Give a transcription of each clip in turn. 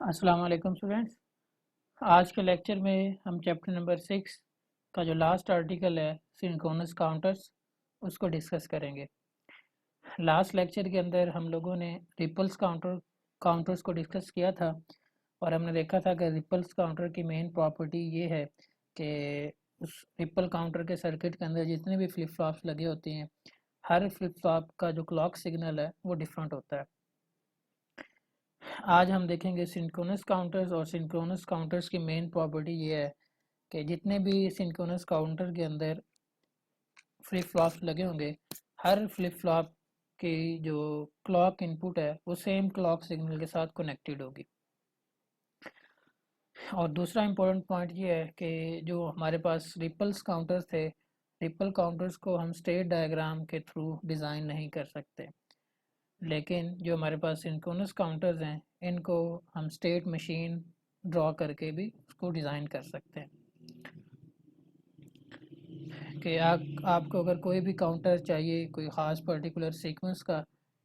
अस्सलाम वालेकुम स्टूडेंट्स। आज के लेक्चर में हम चैप्टर नंबर 6 का जो लास्ट आर्टिकल है सिंक्रोनस काउंटर्स उसको डिस्कस करेंगे। लास्ट लेक्चर के अंदर हम लोगों ने रिपल्स काउंटर्स को डिस्कस किया था और हमने देखा था कि रिपल्स काउंटर की मेन प्रॉपर्टी ये है कि उस रिपल काउंटर के सर्किट के अंदर जितने भी फ्लिप फ्लॉप्स लगे होते हैं, हर फ्लिप फ्लॉप का जो क्लॉक सिग्नल है वो डिफरेंट होता है। आज हम देखेंगे सिंक्रोनस काउंटर्स, और सिंक्रोनस काउंटर्स की मेन प्रॉपर्टी ये है कि जितने भी सिंक्रोनस काउंटर के अंदर फ्लिप फ्लॉप्स लगे होंगे, हर फ्लिप फ्लॉप की जो क्लॉक इनपुट है वो सेम क्लॉक सिग्नल के साथ कनेक्टेड होगी। और दूसरा इम्पोर्टेंट पॉइंट ये है कि जो हमारे पास रिपल्स काउंटर्स थे, रिपल काउंटर्स को हम स्टेट डायग्राम के थ्रू डिज़ाइन नहीं कर सकते, लेकिन जो हमारे पास सिंक्रोनस काउंटर्स हैं इनको हम स्टेट मशीन ड्रॉ करके भी उसको डिज़ाइन कर सकते हैं। कि आपको अगर कोई भी काउंटर चाहिए कोई ख़ास पर्टिकुलर सीक्वेंस का,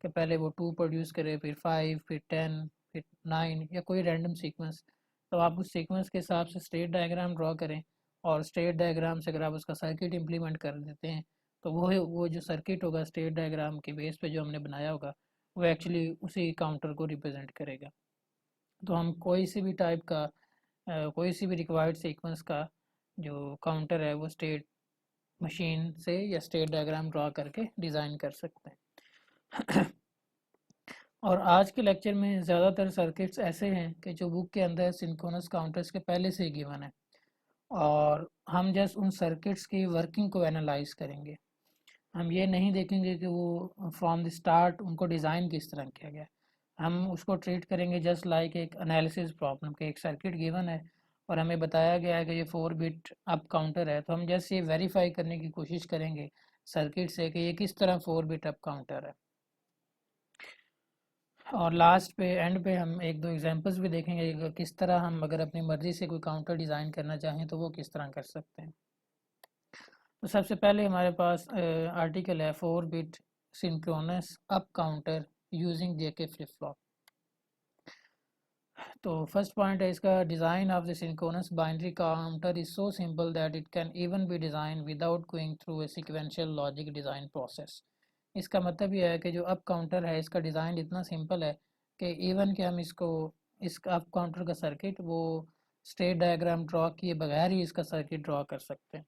कि पहले वो 2 प्रोड्यूस करे, फिर 5, फिर 10, फिर 9 या कोई रैंडम सीक्वेंस, तो आप उस सीक्वेंस के हिसाब से स्टेट डायग्राम ड्रॉ करें। और स्टेट डायग्राम से अगर आप उसका सर्किट इम्प्लीमेंट कर देते हैं तो वो जो सर्किट होगा स्टेट डायग्राम के बेस पे जो हमने बनाया होगा वो एक्चुअली उसी काउंटर को रिप्रेजेंट करेगा। तो हम कोई सी भी टाइप का कोई सी भी रिक्वायर्ड सीक्वेंस का जो काउंटर है वो स्टेट मशीन से या स्टेट डायग्राम ड्रॉ करके डिज़ाइन कर सकते हैं। और आज के लेक्चर में ज़्यादातर सर्किट्स ऐसे हैं कि जो बुक के अंदर सिंक्रोनस काउंटर्स के पहले से ही गिवन है, और हम जस्ट उन सर्किट्स की वर्किंग को एनालाइज करेंगे। हम ये नहीं देखेंगे कि वो फ्रॉम द स्टार्ट उनको डिज़ाइन किस तरह किया गया। हम उसको ट्रीट करेंगे जस्ट लाइक एक एनालिसिस प्रॉब्लम के एक सर्किट गिवन है और हमें बताया गया है कि ये 4 बिट अप काउंटर है, तो हम जस्ट ये वेरीफाई करने की कोशिश करेंगे सर्किट से कि ये किस तरह 4 बिट अप काउंटर है। और लास्ट पे एंड पे हम एक दो एग्जांपल्स भी देखेंगे कि किस तरह हम अगर अपनी मर्ज़ी से कोई काउंटर डिज़ाइन करना चाहें तो वो किस तरह कर सकते हैं। तो सबसे पहले हमारे पास आर्टिकल है 4 bit synchronous up counter using JK flip flop. तो फर्स्ट पॉइंट है इसका, design of the synchronous binary counter is so simple that it can even be design without going through a sequential logic design process. इसका मतलब यह है कि जो up counter है इसका डिज़ाइन इतना सिंपल है कि इवन कि हम इसको इस अप काउंटर का सर्किट वो स्टेट डायग्राम ड्रॉ किए बगैर ही इसका सर्किट ड्रॉ कर सकते हैं।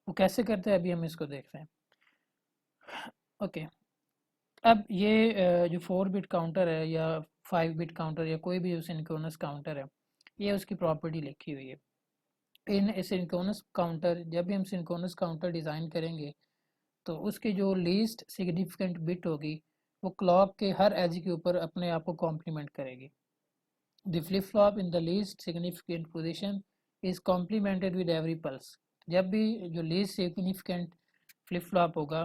वो कैसे करते हैं अभी हम इसको देख रहे हैं। ओके, अब ये जो 4 बिट काउंटर है या 5 बिट काउंटर या कोई भी सिंक्रोनस काउंटर है, ये उसकी प्रॉपर्टी लिखी हुई है। इन सिंक्रोनस काउंटर, जब भी हम सिंक्रोनस काउंटर डिज़ाइन करेंगे तो उसकी जो लीस्ट सिग्निफिकेंट बिट होगी वो क्लॉक के हर एज के ऊपर अपने आप को कॉम्प्लीमेंट करेगी। The flip flop in the least significant position is complimented with every pulse. जब भी जो लीस्ट सिग्निफिकेंट फ्लिप फ्लॉप होगा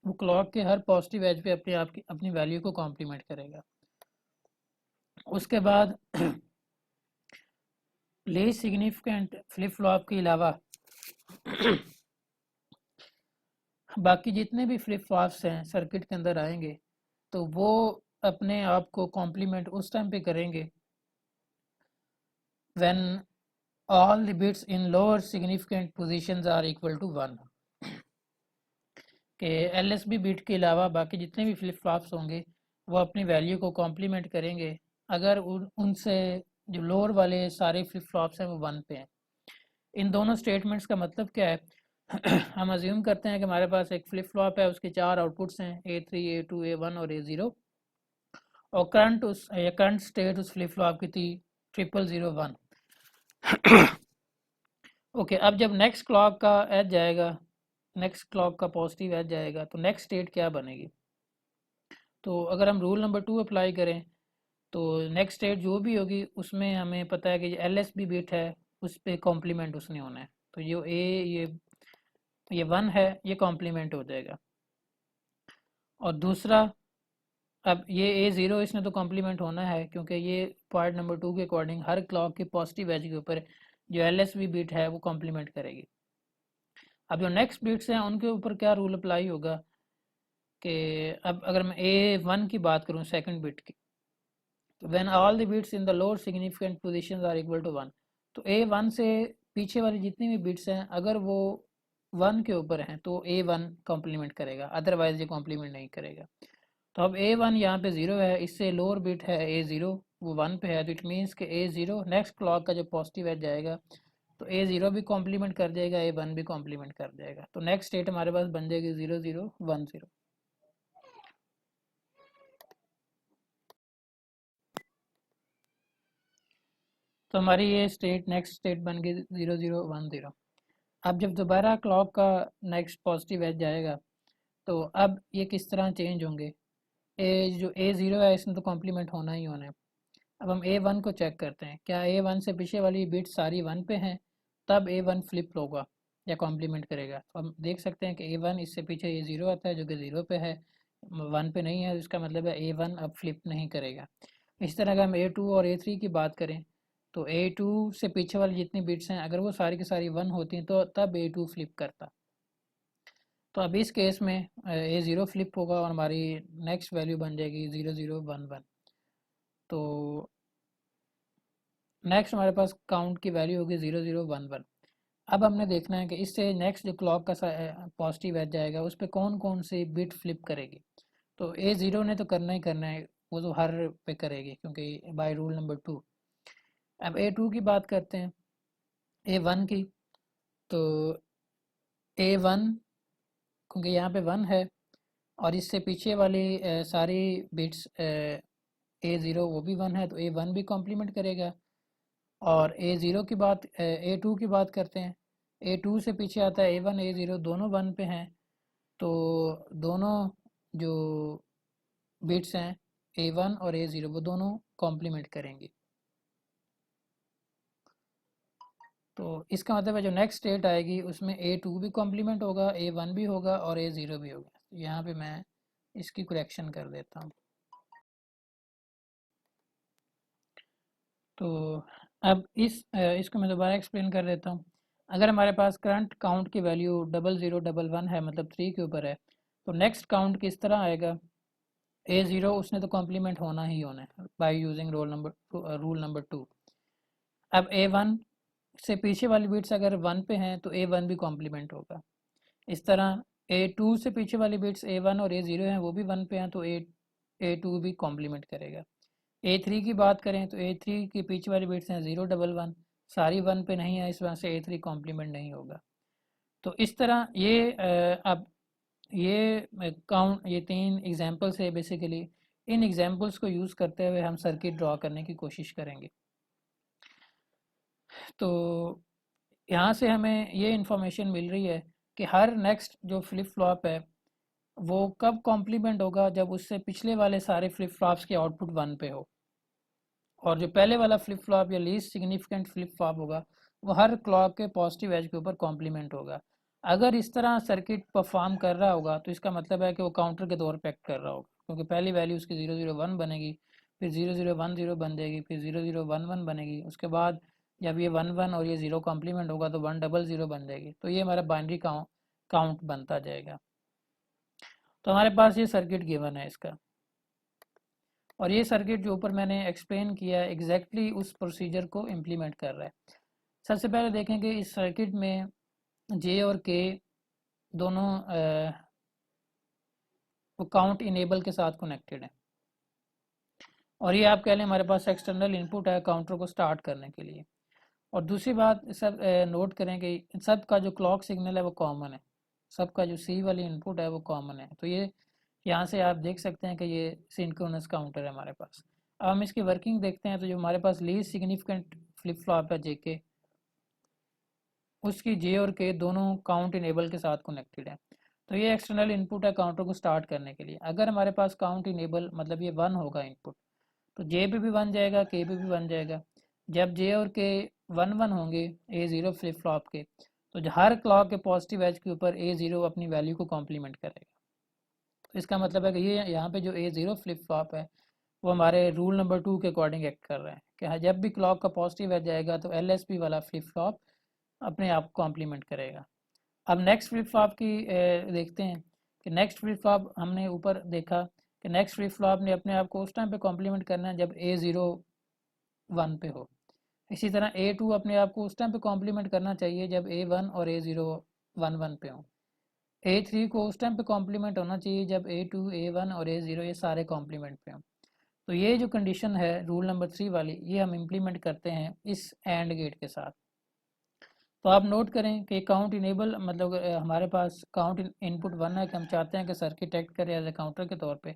वो क्लॉक के हर पॉजिटिव एज पे अपने आप की अपनी वैल्यू को कॉम्प्लीमेंट करेगा। उसके बाद लीस्ट सिग्निफिकेंट फ्लिप फ्लॉप के अलावा बाकी जितने भी फ्लिप फ्लॉप्स हैं सर्किट के अंदर आएंगे तो वो अपने आप को कॉम्प्लीमेंट उस टाइम पे करेंगे when all the bits in lower significant positions are equal to 1। कि एलएसबी बिट के अलावा बाकी जितने भी फ्लिप फ्लॉप्स होंगे वो अपनी वैल्यू को कॉम्प्लीमेंट करेंगे अगर उनसे जो लोअर वाले सारे फ्लिप फ्लॉप्स हैं वो 1 पे हैं। इन दोनों स्टेटमेंट्स का मतलब क्या है? हम अज्यूम करते हैं कि हमारे पास एक फ्लिप फ्लॉप है, उसके 4 आउटपुट्स हैं A3, A2, A1 और A0, और करंट स्टेट उस फ्लिप फ्लॉप की थी 0001। ओके, अब जब नेक्स्ट क्लॉक का एज जाएगा, नेक्स्ट क्लॉक का पॉजिटिव एज जाएगा तो नेक्स्ट स्टेट क्या बनेगी? तो अगर हम रूल नंबर 2 अप्लाई करें तो नेक्स्ट स्टेट जो भी होगी उसमें हमें पता है कि जो एलएसबी बिट है उस पर कॉम्प्लीमेंट उसने होना है, तो जो ये 1 है ये कॉम्प्लीमेंट हो जाएगा। और दूसरा, अब ये A0 इसने तो कॉम्प्लीमेंट होना है क्योंकि ये पॉइंट नंबर 2 के अकॉर्डिंग हर क्लॉक के पॉजिटिव एज के ऊपर जो एलएसबी बिट है वो कॉम्प्लीमेंट करेगी। अब जो नेक्स्ट बिट्स हैं उनके ऊपर क्या रूल अप्लाई होगा कि अब अगर मैं A1 की बात करूँ सेकंड बिट की, तो when all the bits in the lower significant positions are equal to 1, तो A1 से पीछे वाली जितनी भी बिट्स हैं अगर वो 1 के ऊपर हैं तो A1 कॉम्प्लीमेंट करेगा, अदरवाइज ये कॉम्प्लीमेंट नहीं करेगा। तो अब A1 यहाँ पे 0 है, इससे लोअर बिट है A0, वो 1 पे है, तो इट मीन्स कि A0 नेक्स्ट क्लॉक का जो पॉजिटिव एज जाएगा तो A0 भी कॉम्प्लीमेंट कर जाएगा, A1 भी कॉम्प्लीमेंट कर जाएगा। तो नेक्स्ट स्टेट हमारे पास बन जाएगी 0 0 1 0। तो हमारी ये स्टेट नेक्स्ट स्टेट बन गई 0 0 1 0। अब जब दोबारा क्लॉक का नेक्स्ट पॉजिटिव एज जाएगा तो अब ये किस तरह चेंज होंगे। जो A0 है इसमें तो कॉम्प्लीमेंट होना ही होना है। अब हम A1 को चेक करते हैं, क्या A1 से पीछे वाली बिट सारी 1 पे हैं, तब A1 फ्लिप होगा या कॉम्प्लीमेंट करेगा। तो हम देख सकते हैं कि A1 इससे पीछे A0 आता है जो कि 0 पे है, 1 पे नहीं है, इसका मतलब है A1 अब फ्लिप नहीं करेगा। इस तरह अगर हम A2 और A3 की बात करें तो A2 से पीछे वाली जितनी बिट्स हैं अगर वो सारी की सारी 1 होती हैं तो तब A2 फ्लिप करता। तो अब इस केस में A0 फ्लिप होगा और हमारी नेक्स्ट वैल्यू बन जाएगी 0 0 1 1। तो नेक्स्ट हमारे पास काउंट की वैल्यू होगी 0 0 1 1। अब हमने देखना है कि इससे नेक्स्ट जो क्लॉक का पॉजिटिव एज जाएगा उस पर कौन कौन सी बिट फ्लिप करेगी। तो A0 ने तो करना ही करना है, वो तो हर पे करेगी क्योंकि बाय रूल नंबर 2। अब A2 की बात करते हैं, A1 की। तो A1 क्योंकि यहाँ पे 1 है और इससे पीछे वाली सारी बिट्स A0 वो भी 1 है तो A1 भी कॉम्प्लीमेंट करेगा। और A0 की बात A2 की बात करते हैं, A2 से पीछे आता है A1 A0 दोनों 1 पे हैं तो दोनों जो बिट्स हैं A1 और A0 वो दोनों कॉम्प्लीमेंट करेंगी। तो इसका मतलब है जो नेक्स्ट स्टेट आएगी उसमें A2 भी कॉम्प्लीमेंट होगा, A1 भी होगा और A0 भी होगा। यहाँ पे मैं इसकी करेक्शन कर देता हूँ। तो अब इसको मैं दोबारा एक्सप्लेन कर देता हूँ। अगर हमारे पास करंट काउंट की वैल्यू 00 11 है मतलब 3 के ऊपर है तो नेक्स्ट काउंट किस तरह आएगा। A0 उसने तो कॉम्प्लीमेंट होना ही होना है बाय यूजिंग रूल नंबर 2। अब A1 से पीछे वाली बिट्स अगर 1 पे हैं तो A1 भी कॉम्प्लीमेंट होगा। इस तरह A2 से पीछे वाली बिट्स A1 और A0 हैं वो भी 1 पे हैं तो A2 भी कॉम्प्लीमेंट करेगा। A3 की बात करें तो A3 की पीछे वाली बिट्स हैं 0 1 1, सारी 1 पे नहीं है, इस वजह से A3 कॉम्प्लीमेंट नहीं होगा। तो इस तरह ये अब ये काउंट ये 3 एग्जांपल्स है बेसिकली। इन एग्जांपल्स को यूज़ करते हुए हम सर्किट ड्रॉ करने की कोशिश करेंगे। तो यहाँ से हमें ये इन्फॉर्मेशन मिल रही है कि हर नेक्स्ट जो फ्लिप फ्लॉप है वो कब कॉम्प्लीमेंट होगा, जब उससे पिछले वाले सारे फ्लिप फ्लॉप्स के आउटपुट 1 पे हो और जो पहले वाला फ्लिप फ्लॉप या लीस्ट सिग्निफिकेंट फ्लिप फ्लॉप होगा वो हर क्लॉक के पॉजिटिव एज के ऊपर कॉम्प्लीमेंट होगा। अगर इस तरह सर्किट परफॉर्म कर रहा होगा तो इसका मतलब है कि वो काउंटर के तौर पे एक्ट कर रहा होगा, क्योंकि पहली वैल्यू उसकी 0 0 1 बनेगी, फिर 0 0 1 0 बन जाएगी, फिर 0 0 1 1 बनेगी, उसके बाद जब ये 1 1 और ये 0 कॉम्प्लीमेंट होगा तो 1 0 0 बन जाएगी। तो ये हमारा बाइनरी काउंट बनता जाएगा। तो हमारे पास ये सर्किट गिवन है इसका, और ये सर्किट जो ऊपर मैंने एक्सप्लेन किया है एग्जैक्टली उस प्रोसीजर को इम्प्लीमेंट कर रहा है। सबसे पहले देखें कि इस सर्किट में जे और के दोनों वो काउंट इनेबल के साथ कनेक्टेड है, और ये आप कह लें हमारे पास एक्सटर्नल इनपुट है काउंटर को स्टार्ट करने के लिए। और दूसरी बात सब नोट करें कि सब का जो क्लॉक सिग्नल है वो कॉमन है, सबका जो सी वाली इनपुट है वो कॉमन है। तो ये यहाँ से आप देख सकते हैं कि ये सिंक्रोनस काउंटर है हमारे पास। अब हम इसकी वर्किंग देखते हैं। तो जो हमारे पास लीस्ट सिग्निफिकेंट फ्लिप फ्लॉप है जेके, उसकी जे और के दोनों काउंट इनेबल के साथ कनेक्टेड है। तो ये एक्सटर्नल इनपुट है काउंटर को स्टार्ट करने के लिए। अगर हमारे पास काउंट इनेबल मतलब ये 1 होगा इनपुट तो जे पे भी 1 जाएगा, के पे भी 1 जाएगा। जब जे और के 1 1 होंगे A0 फ्लिप फ्लॉप के तो हर क्लॉक के पॉजिटिव एज के ऊपर A0 अपनी वैल्यू को कॉम्प्लीमेंट करेगा। तो इसका मतलब है कि ये यहाँ पे जो A0 फ्लिप फ्लॉप है वो हमारे रूल नंबर 2 के अकॉर्डिंग एक्ट कर रहे हैं कि जब भी क्लॉक का पॉजिटिव एज जाएगा तो LSB वाला फ्लिप फ्लॉप अपने आप कॉम्प्लीमेंट करेगा। अब नेक्स्ट फ्लिप फ्लॉप की देखते हैं कि नेक्स्ट फ्लिप फ्लॉप हमने ऊपर देखा कि नेक्स्ट फ्लिप फ्लॉप ने अपने आप को उस टाइम पे कॉम्प्लीमेंट करना है जब A0 1 पे हो। इसी तरह A2 अपने आप को उस टाइम पे कॉम्प्लीमेंट करना चाहिए जब A1 और A0 1 1 पे हो। A3 को उस टाइम पे कॉम्प्लीमेंट होना चाहिए जब A2 A1 और A0 ये सारे कॉम्प्लीमेंट पे हों। तो ये जो कंडीशन है रूल नंबर 3 वाली, ये हम इम्प्लीमेंट करते हैं इस एंड गेट के साथ। तो आप नोट करें कि काउंट इनेबल मतलब हमारे पास काउंट इनपुट 1 है कि हम चाहते हैं कि सर्किट एक्ट करे एज ए काउंटर के तौर पे।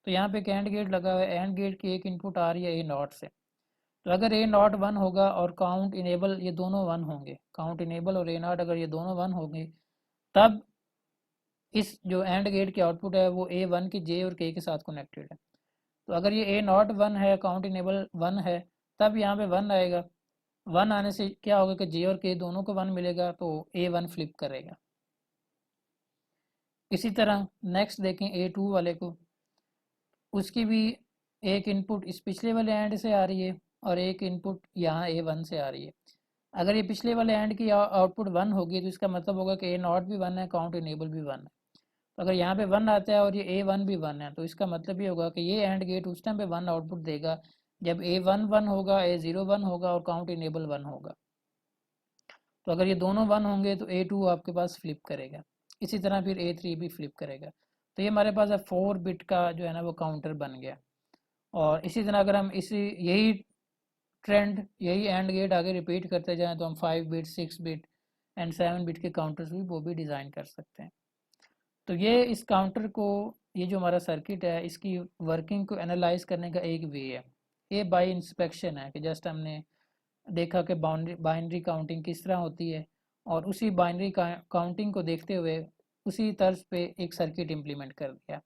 तो यहाँ पे एक एंड गेट लगा हुआ है, एंड गेट की एक इनपुट आ रही है A0 से। तो अगर A0 1 होगा और काउंट इनेबल ये दोनों 1 होंगे, काउंट इनेबल और A0 अगर ये दोनों 1 होंगे, तब इस जो एंड गेट की आउटपुट है वो A1 की J और K के साथ कनेक्टेड है। तो अगर ये A0 1 है, काउंट इनेबल 1 है, तब यहाँ पे 1 आएगा। 1 आने से क्या होगा कि J और K दोनों को 1 मिलेगा, तो A1 फ्लिप करेगा। इसी तरह नेक्स्ट देखें A2 वाले को, उसकी भी एक इनपुट इस पिछले वाले एंड से आ रही है और एक इनपुट यहाँ A1 से आ रही है। अगर ये पिछले वाले एंड की आउटपुट 1 होगी तो इसका मतलब होगा कि A0 भी 1 है, काउंट इनेबल भी 1 है। तो अगर यहाँ पे 1 आता है और ये A1 भी 1 है, तो इसका मतलब ये होगा कि ये एंड गेट उस टाइम पे 1 आउटपुट देगा जब A1 1 होगा, A0 1 होगा और काउंट इनेबल 1 होगा। तो अगर ये दोनों 1 होंगे तो A2 आपके पास फ्लिप करेगा। इसी तरह फिर A3 भी फ्लिप करेगा। तो ये हमारे पास 4 बिट का जो है ना वो काउंटर बन गया। और इसी तरह अगर हम यही ट्रेंड, यही एंड गेट आगे रिपीट करते जाएं तो हम 5 बिट, 6 बिट एंड 7 बिट के काउंटर्स भी वो भी डिज़ाइन कर सकते हैं। तो ये इस काउंटर को, ये जो हमारा सर्किट है, इसकी वर्किंग को एनालाइज करने का एक वे है। ये बाय इंस्पेक्शन है कि जस्ट हमने देखा कि बाइनरी काउंटिंग किस तरह होती है और उसी बाइनरी काउंटिंग को देखते हुए उसी तर्ज पे एक सर्किट इम्प्लीमेंट कर दिया।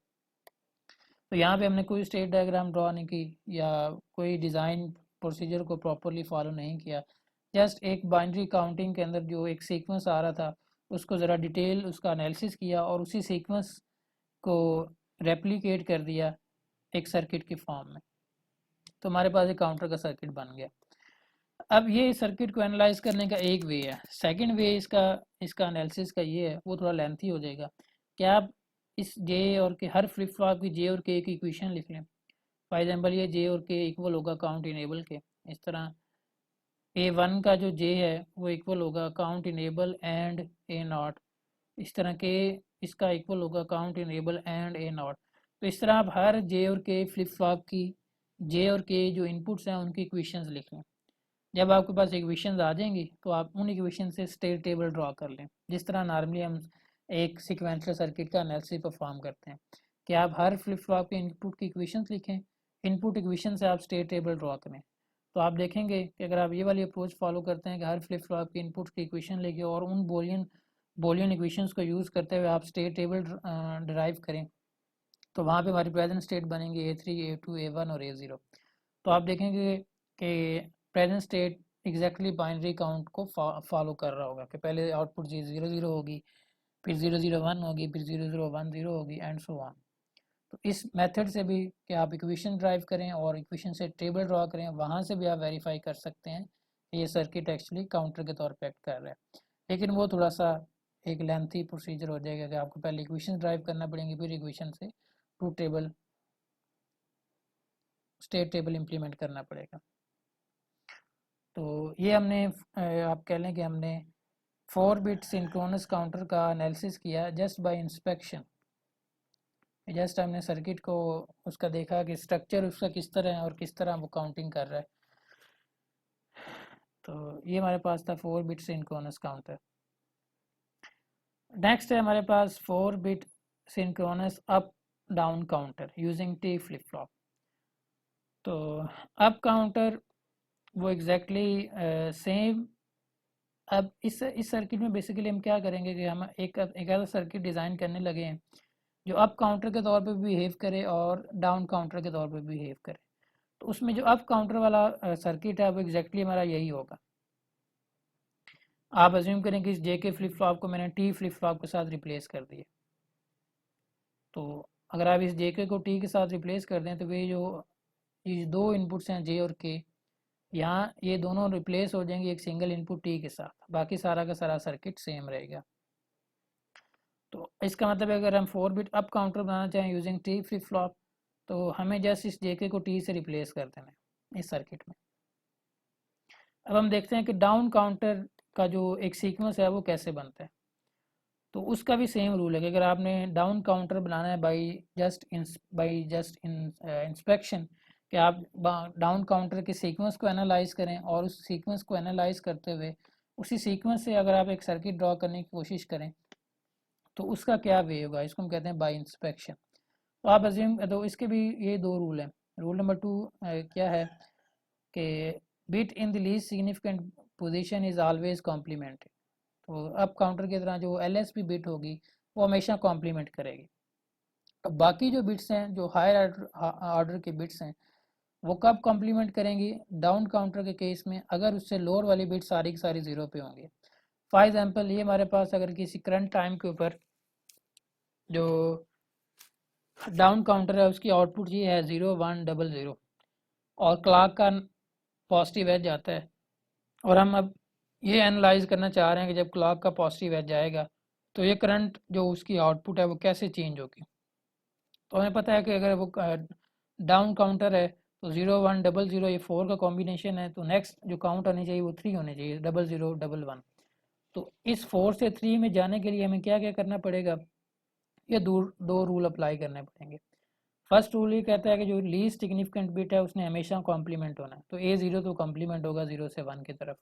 तो यहाँ पे हमने कोई स्टेट डायग्राम ड्रॉ नहीं की या कोई डिज़ाइन प्रोसीजर को प्रॉपरली फॉलो नहीं किया, जस्ट एक बाइनरी काउंटिंग के अंदर जो एक सीक्वेंस आ रहा था उसको ज़रा डिटेल उसका एनालिसिस किया और उसी सीक्वेंस को रेप्लिकेट कर दिया एक सर्किट की फॉर्म में। तो हमारे पास एक काउंटर का सर्किट बन गया। अब ये सर्किट को एनालाइज करने का एक वे है। सेकंड वे इसका एनालिसिस का ये है, वो थोड़ा लेंथी हो जाएगा कि आप इस जे और के हर फ्लिप फ्लॉप की जे और के की इक्वेशन लिख लें। फॉर एग्जांपल ये जे और के इक्वल होगा काउंट इनेबल के। इस तरह A1 का जो जे है वो इक्वल होगा काउंट इनेबल एंड A0। इस तरह के इसका इक्वल होगा काउंट इनेबल एंड A0। तो इस तरह आप हर जे और के फ्लिप फ्लॉप की जे और के जो इनपुट्स हैं उनकी इक्वेशंस लिख लें। जब आपके पास इक्वेशंस आ जाएंगी तो आप उन इक्वेशन से स्टेट टेबल ड्रॉ कर लें, जिस तरह नॉर्मली हम एक सीक्वेंशियल सर्किट का एनालिसिस परफॉर्म करते हैं कि आप हर फ्लिप फ्लॉप के इनपुट की इक्वेशंस लिखें, इनपुट इक्वेशन से आप स्टेट टेबल ड्रॉ करें। तो आप देखेंगे कि अगर आप ये वाली अप्रोच फॉलो करते हैं कि हर फ्लिप फ्लॉप के इनपुट की इक्वेशन लेके और उन बोलियन इक्वेशंस को यूज़ करते हुए आप स्टेट टेबल डिराइव करें, तो वहाँ पे हमारी प्रेजेंट स्टेट बनेंगे A3 A2 A1 और A0। तो आप देखेंगे कि present state exactly binary count को फॉलो कर रहा होगा कि पहले आउटपुट जी 0 0 होगी, फिर 0 0 1 होगी, फिर 0 0 1 0 होगी एंड सो ऑन। तो इस मेथड से भी कि आप इक्वेशन ड्राइव करें और इक्वेशन से टेबल ड्रॉ करें, वहाँ से भी आप वेरीफाई कर सकते हैं कि ये सर्किट एक्चुअली काउंटर के तौर पे एक्ट कर रहा है। लेकिन वो थोड़ा सा एक लेंथी प्रोसीजर हो जाएगा कि आपको पहले इक्वेशन ड्राइव करना पड़ेंगे, फिर इक्वेशन से truth table, state table implement करना पड़ेगा। तो ये हमने आप कह लें कि हमने 4 बिट सिंक्रोनस काउंटर का एनालिसिस किया जस्ट बाय इंस्पेक्शन। जस्ट हमने सर्किट को उसका देखा कि स्ट्रक्चर उसका किस तरह है और किस तरह वो काउंटिंग कर रहा है। तो ये हमारे पास था 4 बिट सिंक्रोनस काउंटर। नेक्स्ट है हमारे पास 4 bit synchronous up down counter using T flip flop. तो अप काउंटर वो एग्जैक्टली सेम। अब इस सर्किट में बेसिकली हम क्या करेंगे कि हम एक ऐसा सर्किट डिज़ाइन करने लगे हैं जो अप काउंटर के तौर पे बिहेव करे और डाउन काउंटर के तौर पे बिहेव करे। तो उसमें जो अप काउंटर वाला सर्किट है वो एग्जैक्टली हमारा यही होगा। आप अज्यूम करें कि इस जे के फ्लिप फ्लॉप को मैंने टी फ्लिप फ्लॉप के साथ रिप्लेस कर दिया। तो अगर आप इस जे के को टी के साथ रिप्लेस कर दें तो वे जो ये दो इनपुट्स हैं जे और के, यहाँ ये दोनों रिप्लेस हो जाएंगे एक सिंगल इनपुट टी के साथ, बाकी सारा का सारा सर्किट सेम रहेगा। तो इसका मतलब है अगर हम 4 बिट अप काउंटर बनाना चाहें यूजिंग टी फ्लिप फ्लॉप तो हमें जस्ट इस JK को T से रिप्लेस कर देना है इस सर्किट में। अब हम देखते हैं कि डाउन काउंटर का जो एक सीक्वेंस है वो कैसे बनता है। तो उसका भी सेम रूल है कि अगर आपने डाउन काउंटर बनाना है बाई जस्ट इंस्पेक्शन, कि आप डाउन काउंटर के सीक्वेंस को एनालाइज करें और उस सीक्वेंस को एनालाइज करते हुए उसी सीक्वेंस से अगर आप एक सर्किट ड्रॉ करने की कोशिश करें तो उसका क्या वे होगा, इसको हम कहते हैं बाई इंस्पेक्शन। तो आप अज्यूम, तो इसके भी ये दो रूल हैं। रूल नंबर 2 क्या है कि bit in the least significant position is always complement. तो अप काउंटर की तरह जो LSB बिट होगी वो हमेशा कॉम्प्लीमेंट करेगी। अब बाकी जो बिट्स हैं, जो हायर ऑर्डर के बिट्स हैं, वो कब कॉम्प्लीमेंट करेंगी? डाउन काउंटर के केस में, अगर उससे लोअर वाली बिट सारी की सारी ज़ीरो पे होंगे। फॉर एग्जांपल, ये हमारे पास अगर किसी करंट टाइम के ऊपर जो डाउन काउंटर है उसकी आउटपुट ये है 0100 और क्लॉक का पॉजिटिव एज आता है, और हम अब ये एनालाइज करना चाह रहे हैं कि जब क्लॉक का पॉजिटिव एज जाएगा तो ये करंट जो उसकी आउटपुट है वो कैसे चेंज होगी। तो हमें पता है कि अगर वो डाउन काउंटर है तो 0100 ये 4 का कॉम्बिनेशन है, तो नेक्स्ट जो काउंट आनी चाहिए वो 3 होने चाहिए, 0011। तो इस 4 से 3 में जाने के लिए हमें क्या क्या करना पड़ेगा? ये दो रूल अप्लाई करने पड़ेंगे। फर्स्ट रूल ये कहता है कि जो लीस्ट सिग्निफिकेंट बिट है उसने हमेशा कॉम्प्लीमेंट होना है, तो A0 तो कॉम्प्लीमेंट होगा 0 से 1 की तरफ।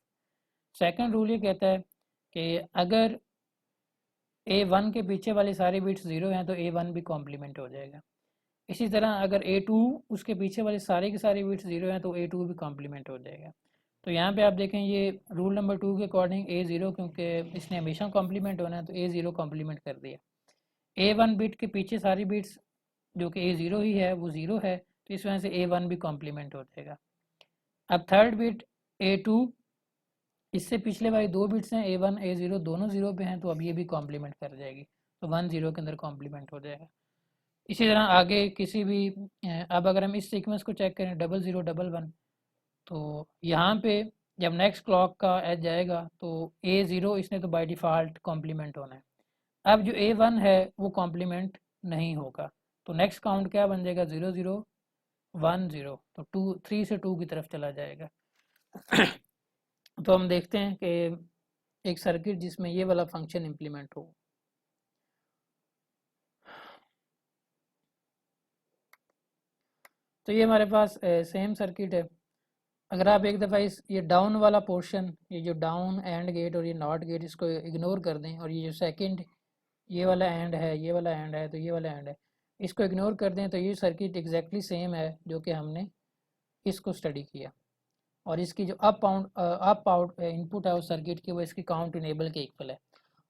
सेकंड रूल ये कहता है कि अगर A1 के पीछे वाली सारी बिट्स 0 हैं तो A1 भी कॉम्प्लीमेंट हो जाएगा। इसी तरह अगर A2 उसके पीछे वाली सारी की सारी बिट्स 0 हैं तो A2 भी कॉम्प्लीमेंट हो जाएगा। तो यहाँ पे आप देखें, ये रूल नंबर 2 के अकॉर्डिंग A0, क्योंकि इसने हमेशा कॉम्प्लीमेंट होना है तो A0 कॉम्प्लीमेंट कर दिया। A1 बिट के पीछे सारी बिट्स जो कि A0 ही है वो 0 है, तो इस वजह से A1 भी कॉम्प्लीमेंट हो जाएगा। अब थर्ड बिट A2, इससे पिछले वाली दो बिट्स हैं A1 A0 दोनों 0 पे हैं, तो अब ये भी कॉम्प्लीमेंट कर जाएगी, तो 1 0 के अंदर कॉम्प्लीमेंट हो जाएगा। इसी तरह आगे किसी भी अब अगर हम इस सीक्वेंस को चेक करें 0011, तो यहाँ पे जब नेक्स्ट क्लॉक का एज जाएगा तो A0 इसने तो बाय डिफ़ॉल्ट कॉम्प्लीमेंट होना है। अब जो A1 है वो कॉम्प्लीमेंट नहीं होगा, तो नेक्स्ट काउंट क्या बन जाएगा? 0010, तो 3 से 2 की तरफ चला जाएगा। तो हम देखते हैं कि एक सर्किट जिसमें ये वाला फंक्शन इम्प्लीमेंट हो। तो ये हमारे पास सेम सर्किट है। अगर आप एक दफ़ा ये डाउन वाला पोर्शन, ये जो डाउन एंड गेट और ये नॉट गेट, इसको इग्नोर कर दें, और ये जो सेकंड ये वाला एंड है, ये वाला एंड है, तो ये वाला एंड है, इसको इग्नोर कर दें, तो ये सर्किट एग्जैक्टली सेम है जो कि हमने इसको स्टडी किया। और इसकी जो अप आउट इनपुट है उस सर्किट की, वो इसकी काउंट इनेबल के इक्वल है,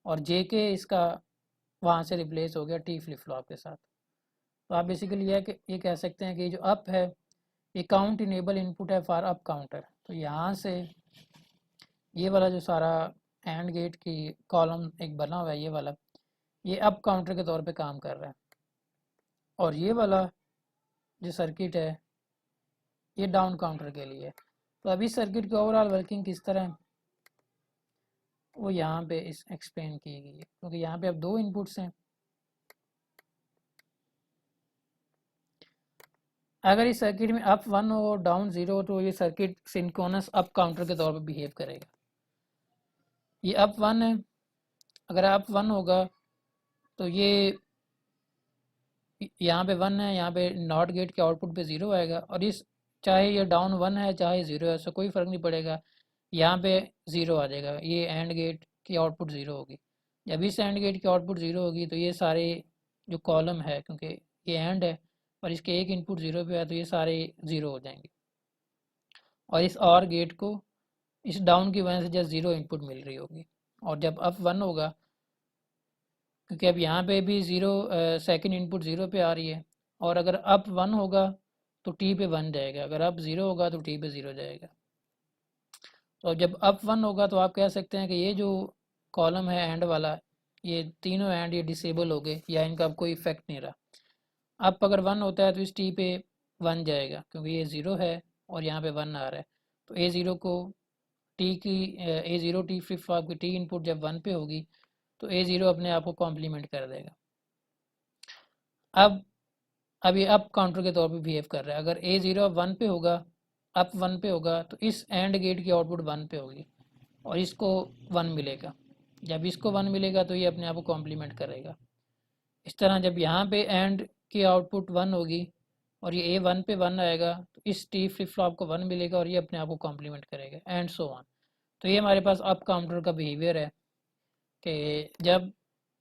और JK इसका वहाँ से रिप्लेस हो गया T फ्लिप फ्लॉप के साथ। तो आप बेसिकली ये कह सकते हैं कि जो अप है ये काउंट इनेबल इनपुट है फॉर अप काउंटर। तो यहाँ से ये वाला जो सारा एंड गेट की कॉलम एक बना हुआ है, ये वाला, ये अप काउंटर के तौर पे काम कर रहा है, और ये वाला जो सर्किट है ये डाउन काउंटर के लिए। तो अभी सर्किट की ओवरऑल वर्किंग किस तरह है वो यहाँ पे इस एक्सप्लेन की गई है, क्योंकि यहाँ पे अब दो इनपुट्स हैं। अगर इस सर्किट में अप 1 हो और डाउन 0 हो तो ये सर्किट सिंक्रोनस अप काउंटर के तौर पर बिहेव करेगा। ये अप 1 है, अगर अप 1 होगा तो ये यहाँ पे 1 है, यहाँ पे नॉट गेट के आउटपुट पे 0 आएगा, और इस चाहे ये डाउन 1 है चाहे 0 है, उससे कोई फ़र्क नहीं पड़ेगा, यहाँ पे 0 आ जाएगा, ये एंड गेट की आउटपुट 0 होगी। जब इस एंड गेट की आउटपुट 0 होगी तो ये सारे जो कॉलम है, क्योंकि ये एंड है और इसके एक इनपुट 0 पे है, तो ये सारे 0 हो जाएंगे, और इस और गेट को इस डाउन की वजह से जस्ट 0 इनपुट मिल रही होगी। और जब अप 1 होगा, क्योंकि अब यहाँ पे भी 0 सेकंड इनपुट 0 पे आ रही है, और अगर अप 1 होगा तो T पे 1 जाएगा, अगर अप 0 होगा तो T पे 0 जाएगा। तो जब अप 1 होगा तो आप कह सकते हैं कि ये जो कॉलम है एंड वाला, ये तीनों एंड ये डिसेबल हो गए या इनका अब कोई इफेक्ट नहीं रहा। अप अगर 1 होता है तो इस T पे 1 जाएगा, क्योंकि ये 0 है और यहाँ पे 1 आ रहा है, तो A0 को A0 T फ्लिप फ्लॉप की T इनपुट जब 1 पे होगी तो A0 अपने आप को कॉम्प्लीमेंट कर देगा। अब अब ये अप काउंटर के तौर पे बिहेव कर रहा है। अगर ए ज़ीरो अब 1 पे होगा, अप 1 पे होगा, तो इस एंड गेट की आउटपुट 1 पे होगी और इसको 1 मिलेगा। जब इसको 1 मिलेगा तो ये अपने आप को कॉम्प्लीमेंट करेगा। इस तरह जब यहाँ पे एंड की आउटपुट 1 होगी और ये ए 1 पे 1 आएगा, तो इस टी फ्लिप फ्लॉप को 1 मिलेगा और ये अपने आप को कॉम्प्लीमेंट करेगा, एंड सो ऑन। तो ये हमारे पास अप काउंटर का बिहेवियर है कि जब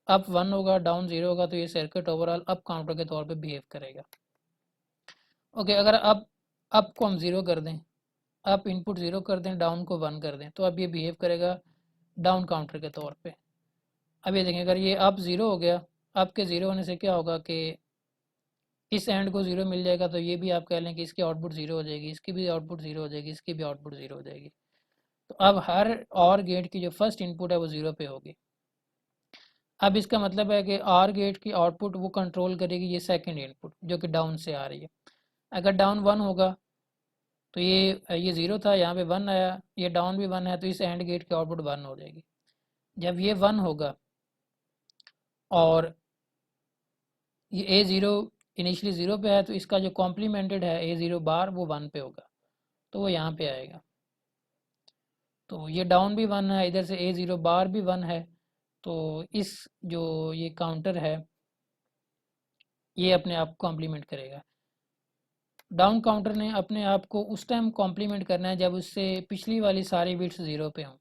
अप 1 होगा, डाउन 0 होगा, तो ये सर्किट ओवरऑल अप काउंटर के तौर पे बिहेव करेगा। ओके, अगर अप को हम 0 कर दें, अप इनपुट 0 कर दें, डाउन को 1 कर दें, तो अब ये बिहेव करेगा डाउन काउंटर के तौर पे। अब ये देखें, अगर ये अप 0 हो गया, अप के 0 होने से क्या होगा कि इस एंड को 0 मिल जाएगा, तो ये भी आप कह लें कि इसकी आउटपुट 0 हो जाएगी, इसकी भी आउटपुट 0 हो जाएगी, इसकी भी आउटपुट 0 हो जाएगी। तो अब हर और गेट की जो फर्स्ट इनपुट है वो 0 पे होगी। अब इसका मतलब है कि आर गेट की आउटपुट वो कंट्रोल करेगी ये सेकंड इनपुट जो कि डाउन से आ रही है। अगर डाउन 1 होगा तो ये 0 था, यहाँ पे 1 आया, ये डाउन भी 1 है, तो इस एंड गेट की आउटपुट 1 हो जाएगी। जब ये 1 होगा और ये ए ज़ीरो इनिशियली 0 पे है, तो इसका जो कॉम्प्लीमेंटेड है ए ज़ीरो बार वो 1 पे होगा, तो वो यहाँ पे आएगा। तो ये डाउन भी 1 है, इधर से ए ज़ीरो बार भी 1 है, तो इस जो ये काउंटर है ये अपने आप कॉम्प्लीमेंट करेगा। डाउन काउंटर ने अपने आप को उस टाइम कॉम्प्लीमेंट करना है जब उससे पिछली वाली सारी बिट्स 0 पे हों।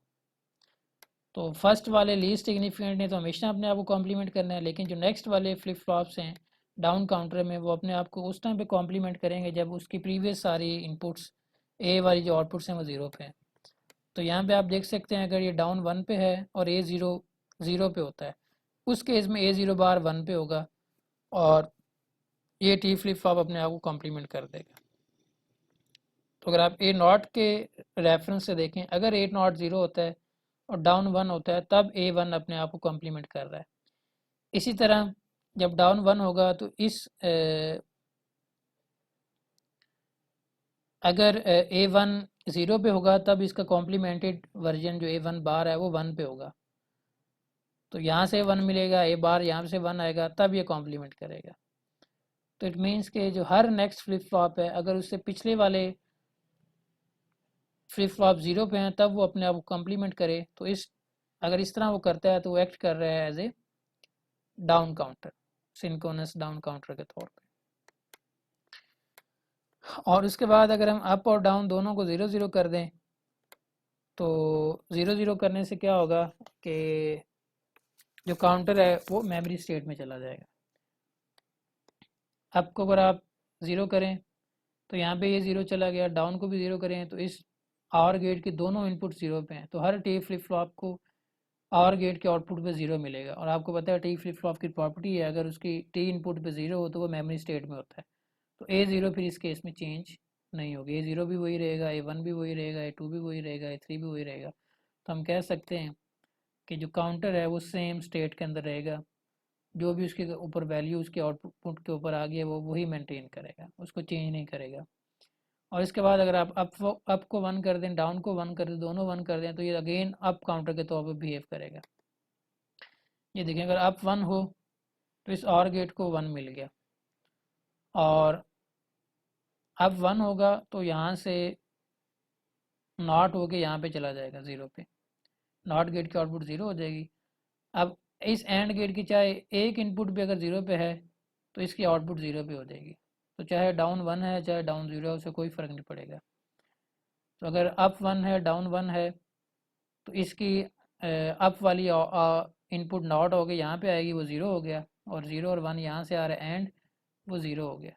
तो फर्स्ट वाले लीस्ट सिग्निफिकेंट ने तो हमेशा अपने आप को कॉम्प्लीमेंट करना है, लेकिन जो नेक्स्ट वाले फ्लिप फ्लॉप्स हैं डाउन काउंटर में वो अपने आप को उस टाइम पे कॉम्प्लीमेंट करेंगे जब उसकी प्रीवियस सारी इनपुट्स ए वाली जो आउटपुट्स हैं वो 0 पे हैं। तो यहाँ पे आप देख सकते हैं अगर ये डाउन 1 पे है और ए ज़ीरो 0 पे होता है, उस केस में ए ज़ीरो बार 1 पे होगा और ये टी फ्लिप फ्लॉप अपने आप को कॉम्प्लीमेंट कर देगा। तो अगर आप ए नॉट के रेफरेंस से देखें, अगर ए नॉट 0 होता है और डाउन 1 होता है, तब ए 1 अपने आप को कॉम्प्लीमेंट कर रहा है। इसी तरह जब डाउन 1 होगा तो अगर ए 1 0 पे होगा तब इसका कॉम्प्लीमेंटेड वर्जन जो ए 1 बार है वो 1 पे होगा। तो यहाँ से 1 मिलेगा, ए बार यहाँ से 1 आएगा, तब ये कॉम्प्लीमेंट करेगा। तो इट मीन्स के जो हर नेक्स्ट फ्लिप फ्लॉप है अगर उससे पिछले वाले फ्लिप फ्लॉप 0 पे हैं तब वो अपने आप को कॉम्प्लीमेंट करे। तो अगर इस तरह वो करता है तो वो एक्ट कर रहा है as a down counter, synchronous down counter के तौर पे। और उसके बाद अगर हम अप और डाउन दोनों को 0 0 कर दें तो 0 0 करने से क्या होगा कि जो काउंटर है वो मेमोरी स्टेट में चला जाएगा। अप को अगर आप 0 करें तो यहाँ पे ये 0 चला गया, डाउन को भी 0 करें तो इस आर गेट के दोनों इनपुट 0 पे हैं, तो हर टी फ्लिप फ्लॉप को आर गेट के आउटपुट पे 0 मिलेगा। और आपको पता है टी फ्लिप फ्लॉप की प्रॉपर्टी है अगर उसकी टी इनपुट पे 0 हो तो वो मेमोरी स्टेट में होता है। तो ए 0 फिर इस केस में चेंज नहीं होगी, ए 0 भी वही रहेगा, ए 1 भी वही रहेगा, ए 2 भी वही रहेगा, ए 3 भी वही रहेगा। तो हम कह सकते हैं कि जो काउंटर है वो सेम स्टेट के अंदर रहेगा, जो भी उसके ऊपर वैल्यू उसके आउटपुट के ऊपर आ गई है वो वही मेंटेन करेगा, उसको चेंज नहीं करेगा। और इसके बाद अगर आप अप को 1 कर दें, डाउन को 1 कर दें, दोनों 1 कर दें, तो ये अगेन अप काउंटर के तौर पर बिहेव करेगा। ये देखें अगर अप 1 हो तो इस और गेट को 1 मिल गया, और अब 1 होगा तो यहाँ से नॉट होके यहाँ पे चला जाएगा 0 पे, नॉट गेट की आउटपुट 0 हो जाएगी। अब इस एंड गेट की चाहे एक इनपुट भी अगर 0 पे है तो इसकी आउटपुट 0 पे हो जाएगी। तो चाहे डाउन 1 है चाहे डाउन 0 है उससे कोई फ़र्क नहीं पड़ेगा। तो अगर अप 1 है डाउन 1 है तो इसकी अप वाली इनपुट नॉट हो गई, यहाँ पे आएगी, वो 0 हो गया, और 0 और 1 यहाँ से आ रहा है एंड वो 0 हो गया।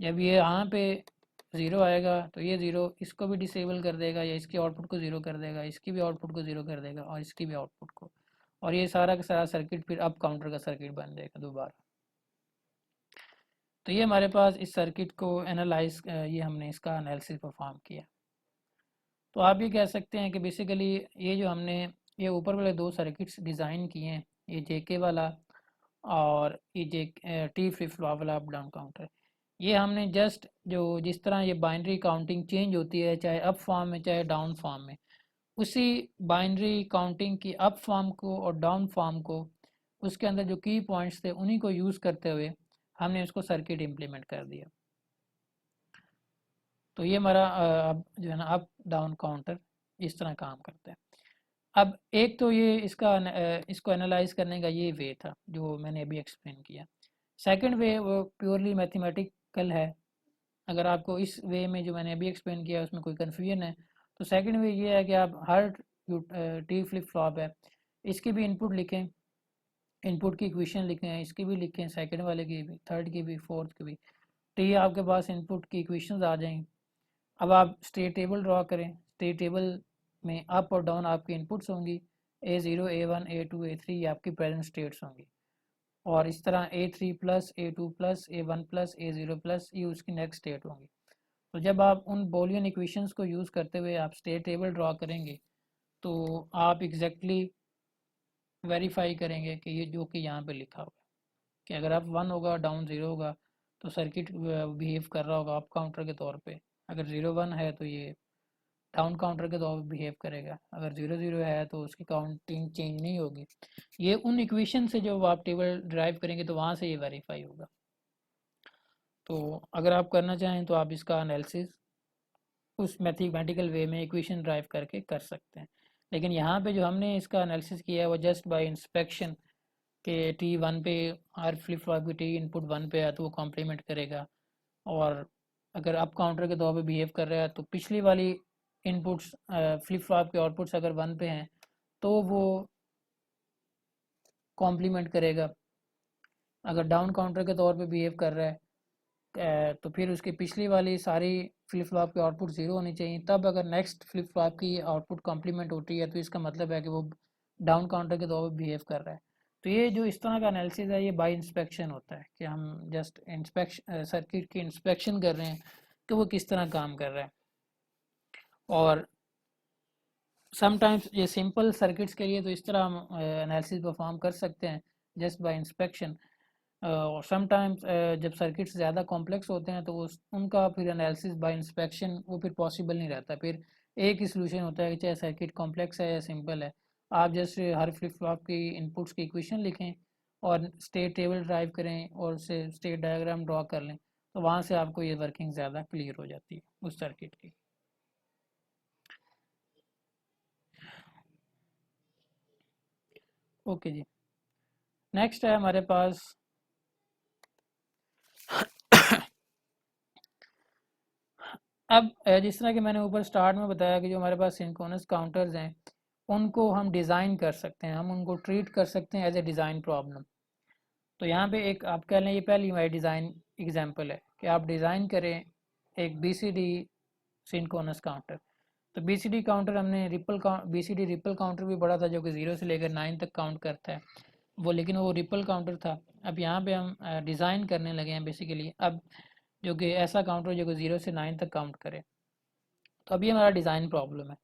जब ये यहाँ पे 0 आएगा तो ये 0 इसको भी डिसेबल कर देगा, या इसकी आउटपुट को 0 कर देगा, इसकी भी आउटपुट को 0 कर देगा और इसकी भी आउटपुट को, और ये सारा का सारा सर्किट फिर अप काउंटर का सर्किट बन जाएगा दोबारा। तो ये हमारे पास इस सर्किट को एनालाइज, ये हमने इसका एनालिसिस परफॉर्म किया। तो आप ये कह सकते हैं कि बेसिकली ये जो हमने ये ऊपर वाले दो सर्किट्स डिज़ाइन किए हैं, ये जेके वाला और ये टी फ्लिप फ्लॉप वाला अप डाउन काउंटर, ये हमने जस्ट जो जिस तरह ये बाइनरी काउंटिंग चेंज होती है चाहे अप फॉर्म में चाहे डाउन फॉर्म में, उसी बाइनरी काउंटिंग की अप फॉर्म को और डाउन फॉर्म को उसके अंदर जो की पॉइंट्स थे उन्हीं को यूज़ करते हुए हमने उसको सर्किट इम्प्लीमेंट कर दिया। तो ये हमारा अब जो है ना अप डाउन काउंटर इस तरह काम करता है। अब एक तो ये इसको एनालाइज करने का ये वे था जो मैंने अभी एक्सप्लेन किया। सेकंड वे वो प्योरली मैथमेटिकल है। अगर आपको इस वे में जो मैंने अभी एक्सप्लेन किया उसमें कोई कन्फ्यूजन है तो सेकंड वे ये है कि आप हर जो टी फ्लिप फ्लॉप है इसकी भी इनपुट लिखें, इनपुट की इक्वेशन लिखें, इसकी भी लिखें, सेकंड वाले की भी, थर्ड की भी, फोर्थ की भी। टी आपके पास इनपुट की इक्वेशंस आ जाएंगी। अब आप स्टेट टेबल ड्रॉ करें। स्टेट टेबल में अप और डाउन आपकी इनपुट्स होंगी, A0, A1, A2, A3 ये आपकी प्रेजेंट स्टेट्स होंगी, और इस तरह A3 plus A2 plus A1 plus A0 plus ये उसकी नेक्स्ट स्टेट होंगी। तो जब आप उन बोलियन इक्वेशंस को यूज़ करते हुए आप स्टेट टेबल ड्रॉ करेंगे तो आप एग्जैक्टली वेरीफाई करेंगे कि ये जो कि यहाँ पे लिखा हुआ है कि अगर आप 1 होगा डाउन 0 होगा तो सर्किट बिहेव कर रहा होगा अप काउंटर के तौर पे। अगर 0 1 है तो ये डाउन काउंटर के तौर पे बिहेव करेगा। अगर 0 0 है तो उसकी काउंटिंग चेंज नहीं होगी। ये उन इक्वेशन से जो आप टेबल ड्राइव करेंगे तो वहाँ से ये वेरीफाई होगा। तो अगर आप करना चाहें तो आप इसका एनालिसिस उस मैथमेटिकल वे में इक्वेशन ड्राइव करके कर सकते हैं। लेकिन यहाँ पे जो हमने इसका एनालिसिस किया है वो जस्ट बाय इंस्पेक्शन के T1 पे हर फ्लिप फ्लॉप की टी इनपुट 1 पे है तो वो कॉम्प्लीमेंट करेगा, और अगर अप काउंटर के तौर पे बिहेव कर रहा है तो पिछली वाली इनपुट्स फ्लिप फ्लॉप के आउटपुट्स अगर 1 पे हैं तो वो कॉम्प्लीमेंट करेगा। अगर डाउन काउंटर के तौर पे बिहेव कर रहा है तो फिर उसकी पिछली वाली सारी फ्लिप फ्लॉप के आउटपुट 0 होनी चाहिए। तब अगर नेक्स्ट फ्लिप फ्लॉप की आउटपुट कॉम्प्लीमेंट होती है तो इसका मतलब है कि वो डाउन काउंटर के तौर पर बिहेव कर रहा है। तो ये जो इस तरह का एनालिसिस है ये बाय इंस्पेक्शन होता है कि हम जस्ट इंस्पेक्शन सर्किट की इंस्पेक्शन कर रहे हैं कि वो किस तरह काम कर रहा है। और समटाइम्स ये सिंपल सर्किट्स के लिए तो इस तरह हम एनालिसिस परफॉर्म कर सकते हैं जस्ट बाय इंस्पेक्शन। और समटाइम्स जब सर्किट्स ज़्यादा कॉम्प्लेक्स होते हैं तो उनका फिर एनालिसिस बाय इंस्पेक्शन वो फिर पॉसिबल नहीं रहता। फिर एक ही सोल्यूशन होता है कि चाहे सर्किट कॉम्प्लेक्स है या सिंपल है, आप जस्ट हर फ्लिप फ्लॉप की इनपुट्स की इक्वेशन लिखें और स्टेट टेबल ड्राइव करें और उसे स्टेट डायग्राम ड्रॉ कर लें तो वहाँ से आपको ये वर्किंग ज़्यादा क्लियर हो जाती है उस सर्किट की। ओके जी, नेक्स्ट है हमारे पास अब जिस तरह कि मैंने ऊपर स्टार्ट में बताया कि जो हमारे पास सिंक्रोनस काउंटर्स हैं उनको हम डिज़ाइन कर सकते हैं, हम उनको ट्रीट कर सकते हैं एज ए डिज़ाइन प्रॉब्लम। तो यहाँ पे एक आप कह लें ये पहली हमारी डिज़ाइन एग्जांपल है कि आप डिज़ाइन करें एक BCD सिंक्रोनस काउंटर। तो BCD काउंटर हमने BCD रिपल काउंटर भी पढ़ा था जो कि 0 से लेकर 9 तक काउंट करता है वो, लेकिन वो रिपल काउंटर था। अब यहाँ पे हम डिज़ाइन करने लगे हैं बेसिकली अब जो कि ऐसा काउंटर जो कि 0 से 9 तक काउंट करे। तो अभी हमारा डिज़ाइन प्रॉब्लम है।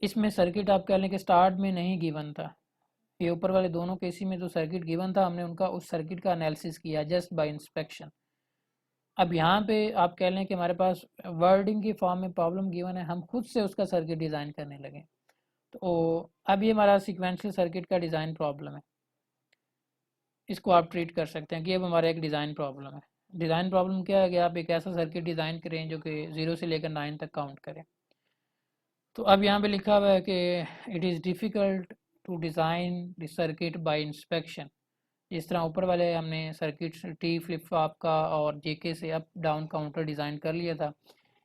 इसमें सर्किट आप कह लें कि स्टार्ट में नहीं गिवन था, ये ऊपर वाले दोनों केसी में तो सर्किट गिवन था, हमने उनका उस सर्किट का एनालिसिस किया जस्ट बाय इंस्पेक्शन। अब यहाँ पे आप कह लें कि हमारे पास वर्डिंग की फॉर्म में प्रॉब्लम गिवन है, हम खुद से उसका सर्किट डिज़ाइन करने लगे। तो अब ये हमारा सिक्वेंशियल सर्किट का डिज़ाइन प्रॉब्लम है, इसको आप ट्रीट कर सकते हैं कि अब हमारा एक डिज़ाइन प्रॉब्लम है। डिज़ाइन प्रॉब्लम क्या है कि आप एक ऐसा सर्किट डिज़ाइन करें जो कि 0 से लेकर 9 तक काउंट करें। तो अब यहाँ पे लिखा हुआ है कि it is difficult to design the circuit by inspection. जिस तरह ऊपर वाले हमने सर्किट टी फ्लिप फ्लॉप का और जेके से अप डाउन काउंटर डिज़ाइन कर लिया था,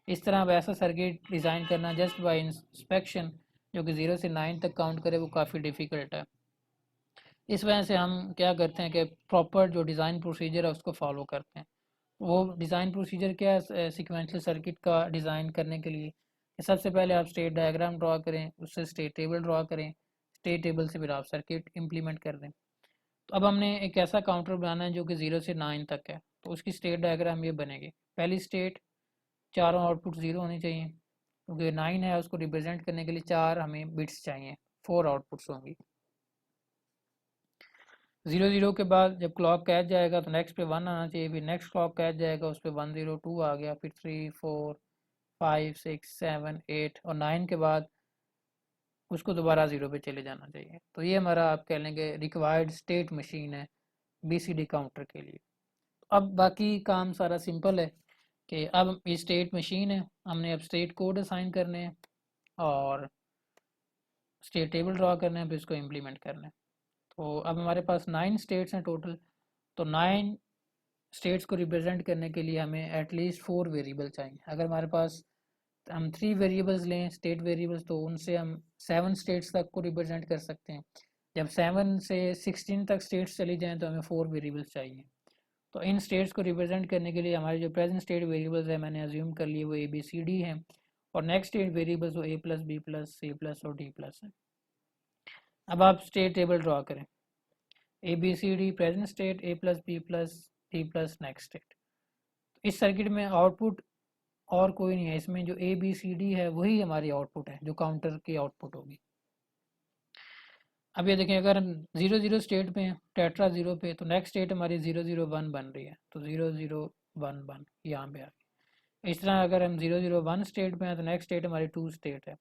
इस तरह वैसा सर्किट डिज़ाइन करना जस्ट बाय इंस्पेक्शन जो कि 0 से 9 तक काउंट करे वो काफ़ी डिफ़िकल्ट है। इस वजह से हम क्या करते हैं कि प्रॉपर जो डिज़ाइन प्रोसीजर है उसको फॉलो करते हैं। वो डिज़ाइन प्रोसीजर क्या है सिक्वेंशियल सर्किट का डिज़ाइन करने के लिए, सबसे पहले आप स्टेट डायग्राम ड्रॉ करें, उससे स्टेट टेबल ड्रॉ करें, स्टेट टेबल से फिर आप सर्किट इम्प्लीमेंट कर दें। तो अब हमने एक ऐसा काउंटर बनाना है जो कि 0 से 9 तक है, तो उसकी स्टेट डायग्राम ये बनेगी। पहली स्टेट चारों आउटपुट 0 होनी चाहिए क्योंकि 9 है, उसको रिप्रेजेंट करने के लिए 4 हमें बिट्स चाहिए, 4 आउटपुट्स होंगी। 0 0 के बाद जब क्लॉक कैच जाएगा तो नेक्स्ट पे 1 आना चाहिए, फिर नेक्स्ट क्लॉक कैच जाएगा उस पर 1 0 2 आ गया, फिर 3 4 5 6 7 8 और 9 के बाद उसको दोबारा 0 पे चले जाना चाहिए। तो ये हमारा आप कह लेंगे रिक्वायर्ड स्टेट मशीन है BCD काउंटर के लिए। अब बाकी काम सारा सिंपल है कि अब ये स्टेट मशीन है, हमने अब स्टेट कोड असाइन करने हैं और स्टेट टेबल ड्रा करना है, फिर इसको इम्प्लीमेंट करना है। तो अब हमारे पास 9 स्टेट्स हैं टोटल। तो 9 स्टेट्स को रिप्रेजेंट करने के लिए हमें एटलीस्ट 4 वेरिएबल चाहिए। अगर हमारे पास हम 3 वेरिएबल्स लें स्टेट वेरिएबल्स, तो उनसे हम 7 स्टेट्स तक को रिप्रेजेंट कर सकते हैं। जब 7 से 16 तक स्टेट्स चली जाएँ तो हमें 4 वेरिएबल्स चाहिए। तो इन स्टेट्स को रिप्रेजेंट करने के लिए हमारे जो प्रेजेंट स्टेट वेरिएबल्स है मैंने अज्यूम कर लिए वो ए बी सी डी हैं, और नेक्स्ट स्टेट वेरिएबल्स वो A plus B plus C plus और डी प्लस है। अब आप स्टेट टेबल ड्रा करें, A B C D present state, A plus B plus D plus next state. इस circuit में आउटपुट और कोई नहीं है, इसमें जो ए बी सी डी है वही हमारी आउटपुट है जो काउंटर की आउटपुट होगी। अब ये देखें, अगर हम 0 0 स्टेट में टेट्रा 0 पे, तो नेक्स्ट स्टेट हमारी 0 0 1 बन रही है, तो 0 0 1 1 यहाँ पे आ गई। इस तरह अगर हम 0 0 1 स्टेट में है तो नेक्स्ट स्टेट हमारी 2 स्टेट है।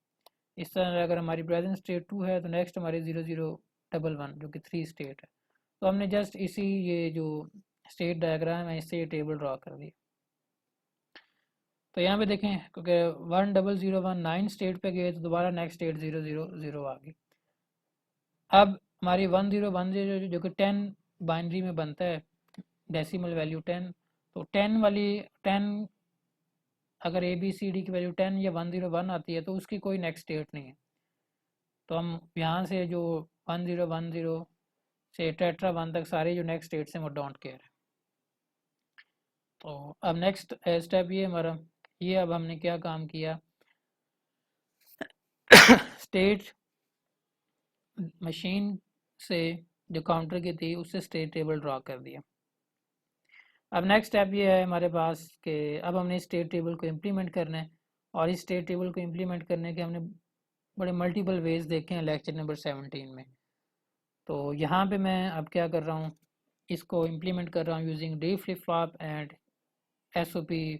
इस तरह अगर हमारी प्रेजेंट स्टेट 2 है तो नेक्स्ट हमारी 0 0 1 1 जो कि 3 स्टेट है। तो हमने जस्ट इसी ये जो स्टेट डायग्राम है इससे ये टेबल ड्रा कर दी। तो यहाँ पे देखें, क्योंकि 1 0 0 1 9 स्टेट पे गए तो दोबारा नेक्स्ट स्टेट 0 0 0 आ गई। अब हमारी 1 0 1 0 जो कि 10 बाइनरी में बनता है, डेसिमल वैल्यू 10, तो 10 वाली 10 अगर ए बी सी डी की वैल्यू 10 या 1 0 1 आती है तो उसकी कोई नेक्स्ट स्टेट नहीं है। तो हम यहाँ से जो 1 0 1 0 से टेट्रा 1 तक सारे जो नेक्स्ट स्टेट्स हैं वो डोंट केयर है। तो अब नेक्स्ट स्टेप ये हमारा, ये अब हमने क्या काम किया, स्टेट मशीन से जो काउंटर की थी उससे स्टेट टेबल ड्रा कर दिया। अब नेक्स्ट स्टेप ये है हमारे पास कि अब हमने स्टेट टेबल को इम्प्लीमेंट करना है, और इस स्टेट टेबल को इम्प्लीमेंट करने के हमने बड़े मल्टीपल वेज देखे हैं लेक्चर नंबर 17 में। तो यहाँ पे मैं अब क्या कर रहा हूँ, इसको इम्प्लीमेंट कर रहा हूँ using D flip flop and S O P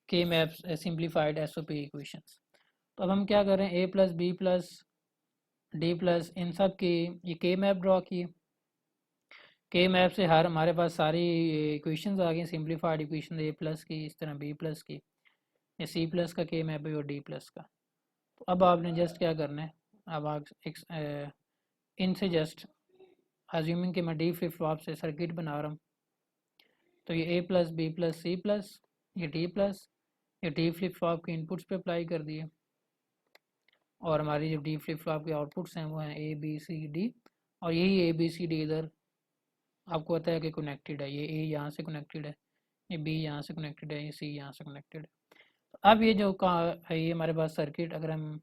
के maps simplified S O P equations. तो अब हम क्या करें, A plus B plus D plus इन सब की ये के मैप ड्रॉ किए। के मैप से हर हमारे पास सारी इक्वेशंस आ गई, सिंप्लीफाइड इक्वेशन ए प्लस की, इस तरह बी प्लस की, ये सी प्लस का के मैप है और डी प्लस का। तो अब आपने जस्ट क्या करना है, अब आप इनसे जस्ट अज्यूमिंग कि मैं डी फ्लिप फ्लॉप से सर्किट बना रहा हूँ, तो ये A plus B plus C plus ये डी प्लस ये डी फ्लिप फ्लॉप के इनपुट्स पे अप्लाई कर दिए, और हमारी जो डी फ्लिप फ्लॉप के आउटपुट्स हैं वो हैं ए बी सी डी, और यही ए बी सी डी इधर आपको पता है कि कनेक्टेड है, ये ए यहाँ से कनेक्टेड है, ये बी यहाँ से कनेक्टेड है, ये सी यहाँ से कनेक्टेड है। तो अब ये जो का है ये हमारे पास सर्किट, अगर हम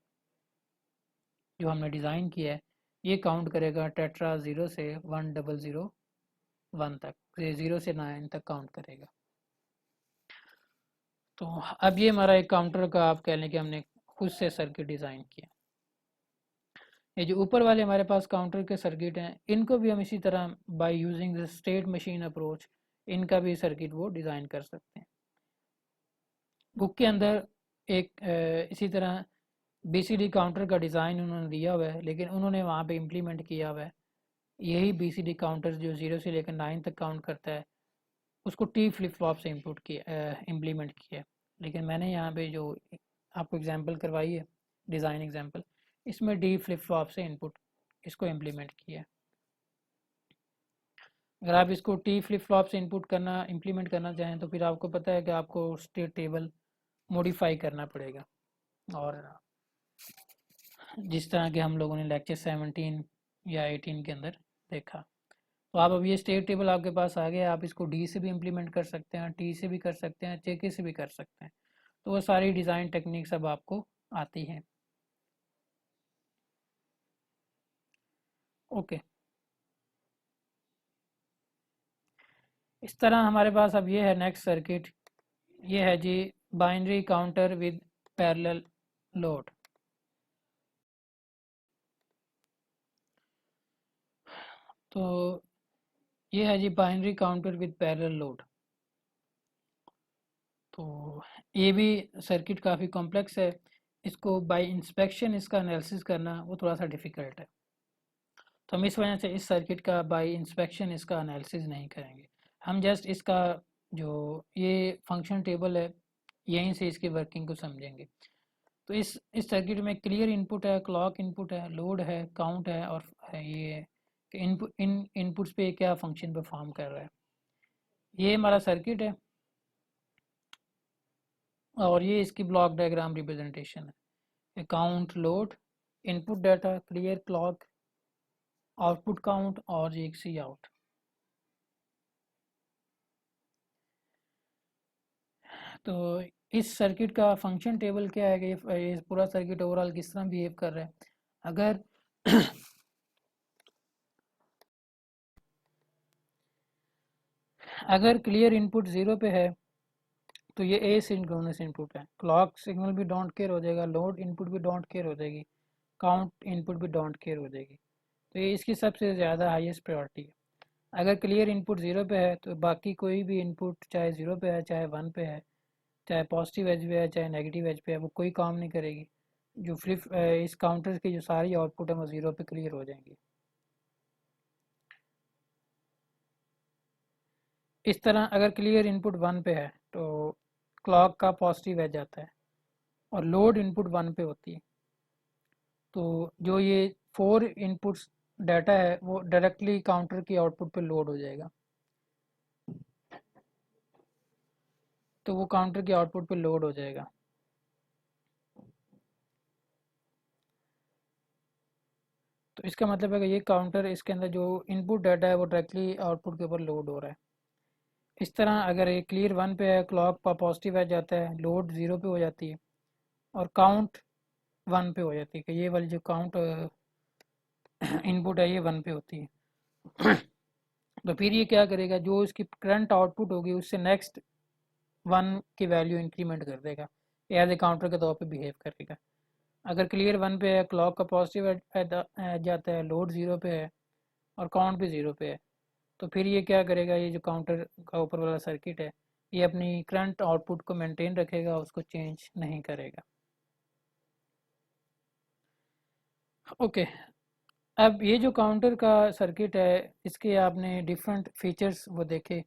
जो हमने डिज़ाइन किया है ये काउंट करेगा टेट्रा 0 से 1 0 0 1 तक, 0 से 9 तक काउंट करेगा। तो अब ये हमारा एक काउंटर का आप कह लें कि हमने खुद से सर्किट डिज़ाइन किया। ये जो ऊपर वाले हमारे पास काउंटर के सर्किट हैं इनको भी हम इसी तरह by using the state machine approach इनका भी सर्किट वो डिज़ाइन कर सकते हैं। बुक के अंदर एक इसी तरह BCD काउंटर का डिज़ाइन उन्होंने दिया हुआ है, लेकिन उन्होंने वहाँ पे इम्प्लीमेंट किया हुआ है यही BCD काउंटर जो 0 से लेकर 9 तक काउंट करता है उसको T फ्लिप फ्लॉप से इम्प्लीमेंट किया है। लेकिन मैंने यहाँ पे जो आपको एग्जांपल करवाई है डिज़ाइन एग्जांपल, इसमें D फ्लिप फ्लॉप से इनपुट इसको इम्प्लीमेंट किया है। अगर आप इसको T फ्लिप फ्लॉप से इम्प्लीमेंट करना चाहें तो फिर आपको पता है कि आपको स्टेट टेबल मॉडिफाई करना पड़ेगा, और जिस तरह के हम लोगों ने लेक्चर 17 या 18 के अंदर देखा। तो आप अब ये स्टेट टेबल आपके पास आ गया, आप इसको डी से भी इम्प्लीमेंट कर सकते हैं, टी से भी कर सकते हैं, जेके से भी कर सकते हैं। तो वो सारी डिज़ाइन टेक्निक्स अब आपको आती हैं। ओके, इस तरह हमारे पास अब ये है नेक्स्ट सर्किट, ये है जी binary counter with parallel load. तो ये है जी binary counter with parallel load. तो ये भी सर्किट काफ़ी कॉम्प्लेक्स है, इसको बाय इंस्पेक्शन इसका एनालिसिस करना वो थोड़ा सा डिफ़िकल्ट है। तो हम इस वजह से इस सर्किट का बाय इंस्पेक्शन इसका एनालिसिस नहीं करेंगे, हम जस्ट इसका जो ये फंक्शन टेबल है यहीं से इसकी वर्किंग को समझेंगे। तो इस सर्किट में क्लियर इनपुट है, क्लॉक इनपुट है, लोड है, काउंट है और है ये कि इन इनपुट्स पे क्या फंक्शन परफॉर्म कर रहा है। ये हमारा सर्किट है और ये इसकी ब्लॉक डायग्राम रिप्रेजेंटेशन है। Count, load, input data, clear, clock, output count और एक सी आउट। तो इस सर्किट का फंक्शन टेबल क्या है कि ये पूरा सर्किट ओवरऑल किस तरह बिहेव कर रहा है। अगर अगर क्लियर इनपुट 0 पे है तो ये ए सिंक्रोनस इनपुट है, क्लॉक सिग्नल भी डोंट केयर हो जाएगा, लोड इनपुट भी डोंट केयर हो जाएगी, काउंट इनपुट भी डोंट केयर हो जाएगी। तो ये इसकी सबसे ज़्यादा हाईएस्ट प्रायोरिटी है। अगर क्लियर इनपुट 0 पे है तो बाकी कोई भी इनपुट चाहे 0 पे है, चाहे 1 पे है, चाहे पॉजिटिव एज पे है, चाहे नेगेटिव एज पे है, वो कोई काम नहीं करेगी। जो फ्लिप इस काउंटर की जो सारी आउटपुट है वो 0 पे क्लियर हो जाएंगी। इस तरह अगर क्लियर इनपुट 1 पे है तो क्लॉक का पॉजिटिव एज आता है और लोड इनपुट 1 पे होती है। तो जो ये 4 इनपुट्स डाटा है वो डायरेक्टली काउंटर की आउटपुट पे लोड हो जाएगा। तो वो काउंटर की आउटपुट पे लोड हो जाएगा। तो इसका मतलब है कि ये काउंटर इसके अंदर जो इनपुट डाटा है वो डायरेक्टली आउटपुट के ऊपर लोड हो रहा है। इस तरह अगर ये क्लियर 1 पे है, क्लॉक का पॉजिटिव आ जाता है, लोड 0 पे हो जाती है और काउंट 1 पे हो जाती है कि ये वाली जो काउंट इनपुट है ये 1 पे होती है। तो फिर ये क्या करेगा, जो इसकी करंट आउटपुट होगी उससे नेक्स्ट 1 की वैल्यू इंक्रीमेंट कर देगा, एज ए काउंटर के तौर पे बिहेव करेगा। अगर क्लियर 1 पे है, क्लॉक का पॉजिटिव जाता है, लोड 0 पे है और काउंट भी 0 पे है, तो फिर ये क्या करेगा, ये जो काउंटर का ऊपर वाला सर्किट है ये अपनी करंट आउटपुट को मेंटेन रखेगा, उसको चेंज नहीं करेगा। ओके, अब ये जो काउंटर का सर्किट है इसके आपने डिफरेंट फीचर्स वो देखे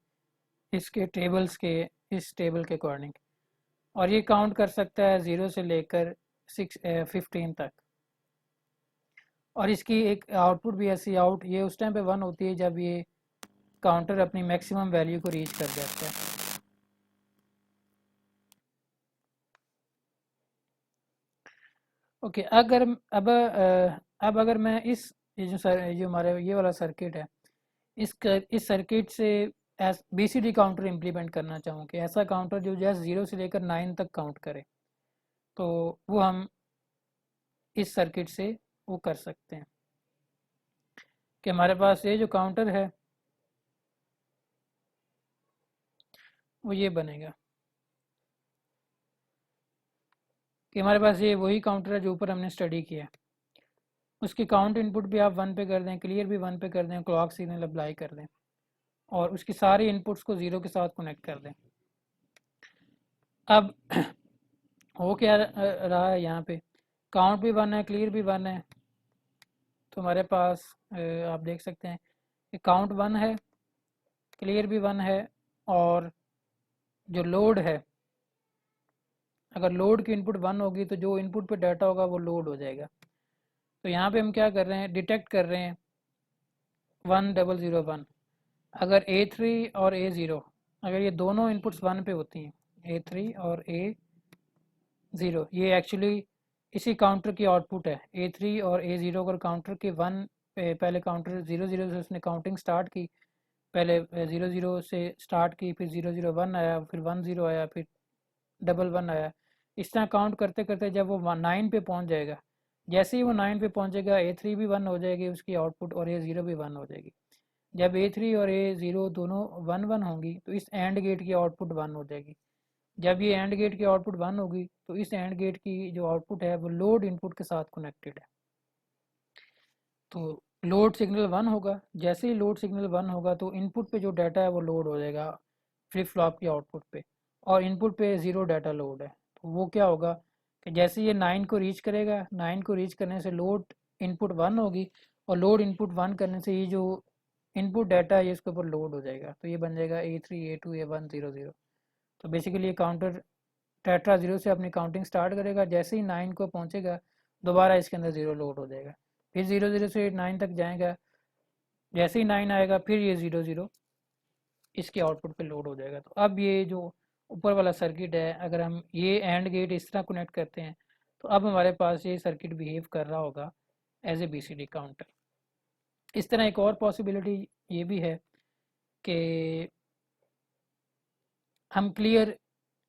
इसके टेबल्स के, इस टेबल के अकॉर्डिंग, और ये काउंट कर सकता है 0 से लेकर 15 तक। और इसकी एक आउटपुट भी ऐसी आउट ये उस टाइम पे 1 होती है जब ये काउंटर अपनी मैक्सिमम वैल्यू को रीच कर जाता है। ओके, अब अगर मैं ये जो हमारे ये वाला सर्किट है इस सर्किट से BCD काउंटर इम्प्लीमेंट करना चाहूँ कि ऐसा काउंटर जो जैसे 0 से लेकर 9 तक काउंट करे, तो वो हम इस सर्किट से वो कर सकते हैं कि हमारे पास ये जो काउंटर है वो ये बनेगा कि हमारे पास ये वही काउंटर है जो ऊपर हमने स्टडी किया। उसकी काउंट इनपुट भी आप 1 पे कर दें, क्लियर भी 1 पे कर दें, क्लॉक सिग्नल अप्लाई कर दें और उसकी सारी इनपुट्स को 0 के साथ कनेक्ट कर दें। अब हो क्या रहा है, यहाँ पे काउंट भी 1 है, क्लियर भी 1 है, तो हमारे पास आप देख सकते हैं कि काउंट 1 है, क्लियर भी 1 है और जो लोड है, अगर लोड की इनपुट 1 होगी तो जो इनपुट पे डाटा होगा वो लोड हो जाएगा। तो यहाँ पे हम क्या कर रहे हैं, डिटेक्ट कर रहे हैं 1001। अगर A3 और A0 अगर ये दोनों इनपुट्स 1 पे होती हैं, A3 और A0, ये एक्चुअली इसी काउंटर की आउटपुट है। A3 और A0 अगर काउंटर के 1 पे, पहले काउंटर 00 से उसने काउंटिंग स्टार्ट की, पहले 00 से स्टार्ट की, फिर 001 आया, फिर 10 आया, फिर 11 आया। इस तरह काउंट करते करते जब वो 9 पे पहुंच जाएगा, जैसे ही वो 9 पे पहुंचेगा A3 भी 1 हो जाएगी उसकी आउटपुट और A0 भी 1 हो जाएगी। जब A3 और A0 दोनों 1 होंगी तो इस एंड गेट की आउटपुट 1 हो जाएगी। जब ये एंड गेट की आउटपुट 1 होगी तो इस एंड गेट की जो आउटपुट है वो लोड इनपुट के साथ कनेक्टेड है। तो लोड सिग्नल 1 होगा, जैसे ही लोड सिग्नल 1 होगा तो इनपुट पे जो डाटा है वो लोड हो जाएगा फ्लिप फ्लॉप की आउटपुट पे, और इनपुट पे 0 डाटा लोड है। तो वो क्या होगा कि जैसे ये 9 को रीच करेगा, 9 को रीच करने से लोड इनपुट 1 होगी और लोड इनपुट 1 करने से ये जो इनपुट डाटा ये इसके ऊपर लोड हो जाएगा, तो ये बन जाएगा A3 A2 A1 0 0। तो बेसिकली ये काउंटर टेट्रा 0 से अपनी काउंटिंग स्टार्ट करेगा, जैसे ही 9 को पहुंचेगा दोबारा इसके अंदर 0 लोड हो जाएगा, फिर 0 0 से 9 तक जाएगा, जैसे ही 9 आएगा फिर ये 0 0 इसके आउटपुट पे लोड हो जाएगा। तो अब ये जो ऊपर वाला सर्किट है, अगर हम ये एंड गेट इस तरह कनेक्ट करते हैं तो अब हमारे पास ये सर्किट बिहेव कर रहा होगा एज ए BCD काउंटर। इस तरह एक और पॉसिबिलिटी ये भी है कि हम क्लियर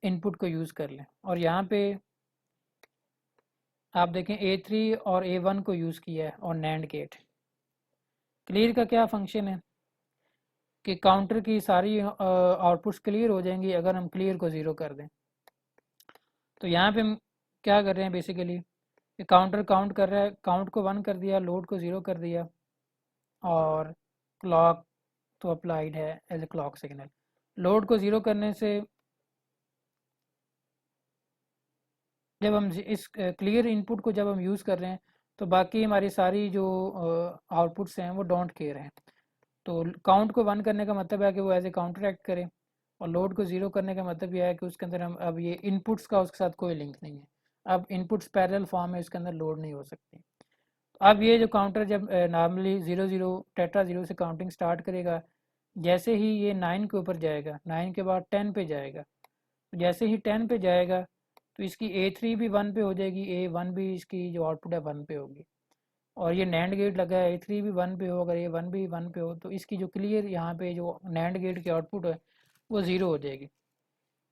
इनपुट को यूज़ कर लें, और यहाँ पे आप देखें A3 और A1 को यूज़ किया है और नैंड गेट। क्लियर का क्या फंक्शन है कि काउंटर की सारी आउटपुट्स क्लियर हो जाएंगी अगर हम क्लियर को ज़ीरो कर दें। तो यहाँ पे हम क्या कर रहे हैं बेसिकली कि काउंटर काउंट कर रहा है, काउंट को 1 कर दिया, लोड को 0 कर दिया, और क्लॉक तो अप्लाइड है as a clock signal. Load को 0 करने से जब हम इस क्लियर इनपुट को जब हम यूज़ कर रहे हैं तो बाकी हमारी सारी जो आउटपुट्स हैं वो डोंट केयर हैं। तो काउंट को 1 करने का मतलब है कि वो एज ए काउंटर एक्ट करे, और लोड को 0 करने का मतलब यह है कि उसके अंदर हम अब ये इनपुट्स का उसके साथ कोई लिंक नहीं है, अब इनपुट्स पैरेलल फॉर्म में उसके अंदर लोड नहीं हो सकती। अब ये जो काउंटर जब नॉर्मली 0 0 टेट्रा 0 से काउंटिंग स्टार्ट करेगा, जैसे ही ये 9 के ऊपर जाएगा, 9 के बाद 10 पे जाएगा, जैसे ही 10 पे जाएगा तो इसकी A3 भी 1 पे हो जाएगी, A1 भी इसकी जो आउटपुट है 1 पे होगी, और ये नैंड गेट लगा है A3 भी 1 पे हो, अगर A1 भी 1 पे हो तो इसकी जो क्लियर यहाँ पे जो नैंड गेट की आउटपुट है वो ज़ीरो हो जाएगी,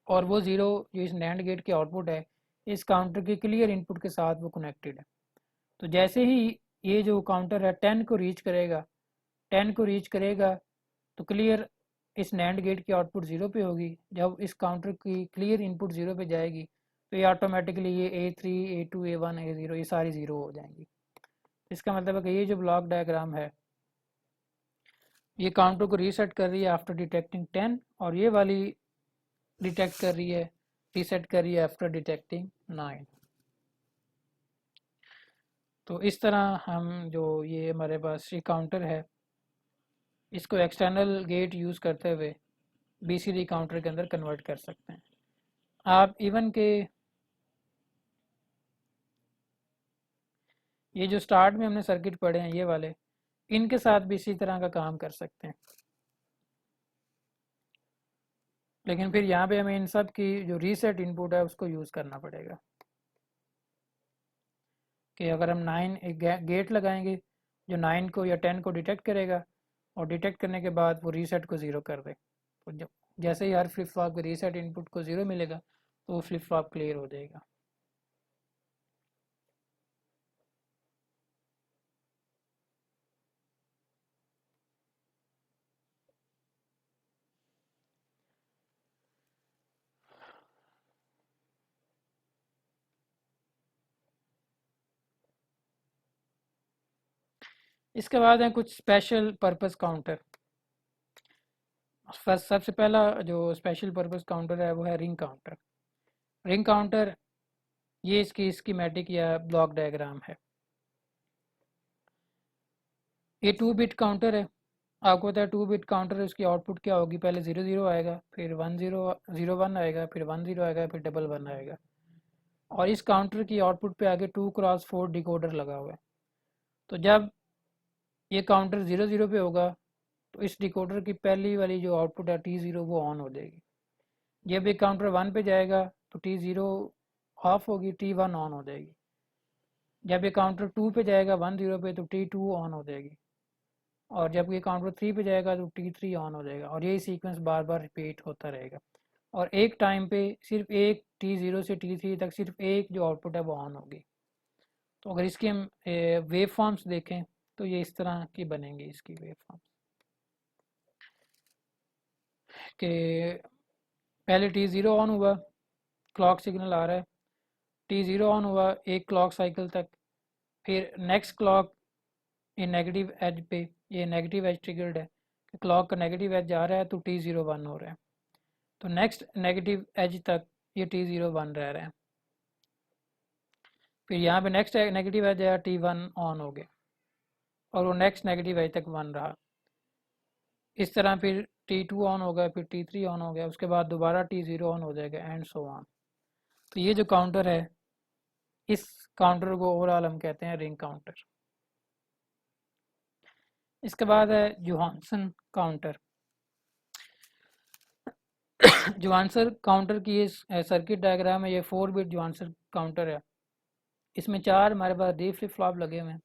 और वो ज़ीरो जो इस नैंड गेट की आउटपुट है इस काउंटर के क्लियर इनपुट के साथ वो कनेक्टेड है। तो जैसे ही ये जो काउंटर है 10 को रीच करेगा, 10 को रीच करेगा तो क्लियर इस नैंड गेट की आउटपुट 0 पे होगी। जब इस काउंटर की क्लियर इनपुट 0 पे जाएगी तो ये ऑटोमेटिकली ये A3 A2 A1 A0 ये सारी 0 हो जाएंगी। इसका मतलब है कि ये जो ब्लॉक डायग्राम है ये काउंटर को रीसेट कर रही है आफ्टर डिटेक्टिंग 10, और ये वाली डिटेक्ट कर रही है, रीसेट कर रही है आफ्टर डिटेक्टिंग 9। तो इस तरह हम जो ये हमारे पास ये काउंटर है इसको एक्सटर्नल गेट यूज़ करते हुए BCD काउंटर के अंदर कन्वर्ट कर सकते हैं। आप इवन के ये जो स्टार्ट में हमने सर्किट पढ़े हैं ये वाले, इनके साथ भी इसी तरह का काम कर सकते हैं, लेकिन फिर यहाँ पे हमें इन सब की जो रीसेट इनपुट है उसको यूज़ करना पड़ेगा। कि अगर हम 9 एक गेट लगाएंगे जो 9 को या 10 को डिटेक्ट करेगा, और डिटेक्ट करने के बाद वो रीसेट को 0 कर दे, तो जब जैसे ही हर फ्लिप फ्लॉप के रीसेट इनपुट को 0 मिलेगा तो वो फ्लिप फ्लॉप क्लियर हो जाएगा। इसके बाद है कुछ स्पेशल पर्पस काउंटर। फर्स्ट सबसे पहला जो स्पेशल पर्पस काउंटर है वो है रिंग काउंटर। रिंग काउंटर ये इसकी स्कीमेटिक या ब्लॉक डायग्राम है। ये 2 बिट काउंटर है। आपको पता है 2 बिट काउंटर उसकी आउटपुट क्या होगी, पहले 0 0 आएगा, फिर 1 0 0 1 आएगा, फिर 1 0 आएगा, फिर डबल 1 आएगा, और इस काउंटर की आउटपुट पे आगे 2x4 डिकोडर लगा हुआ है। तो जब ये काउंटर 0 0 पे होगा तो इस डिकोडर की पहली वाली जो आउटपुट है T0 वो ऑन हो जाएगी। जब ये काउंटर 1 पे जाएगा तो T0 ऑफ होगी, T1 ऑन हो जाएगी। जब ये काउंटर 2 पे जाएगा 1 0 पे तो T2 ऑन हो जाएगी, और जब ये काउंटर 3 पे जाएगा तो T3 ऑन हो जाएगा, और यही सीक्वेंस बार बार रिपीट होता रहेगा, और एक टाइम पे सिर्फ एक T0 से T3 तक सिर्फ एक जो आउटपुट है वो ऑन होगी। तो अगर इसके हम वेव फॉर्म्स देखें तो ये इस तरह की बनेंगी इसकी वेव फॉर्म्स कि पहले T0 ऑन हुआ, क्लॉक सिग्नल आ रहा है, T0 ऑन हुआ एक क्लॉक साइकिल तक, फिर नेक्स्ट क्लॉक ये नेगेटिव एज पे, ये नेगेटिव एज ट्रिगर्ड है कि क्लॉक का नेगेटिव एज जा रहा है तो T0 1 हो रहा है, तो नेक्स्ट नेगेटिव एज तक ये T0 1 रह रहा है, फिर यहाँ पे नेक्स्ट नेगेटिव एज आया T1 ऑन हो गया, और वो नेक्स्ट नेगेटिव एज तक 1 रहा, इस तरह फिर T2 ऑन हो गया, फिर T3 ऑन हो गया, उसके बाद दोबारा T0 ऑन हो जाएगा एंड सो ऑन। तो ये जो काउंटर है, इस काउंटर को ओवरऑल हम कहते हैं रिंग काउंटर। इसके बाद है जोहानसन काउंटर। जोहानसन काउंटर की ये सर्किट डायग्राम है, ये 4 बिट जोहानसन काउंटर है। इसमें 4 हमारे पास डी फ्लिप फ्लॉप लगे हुए हैं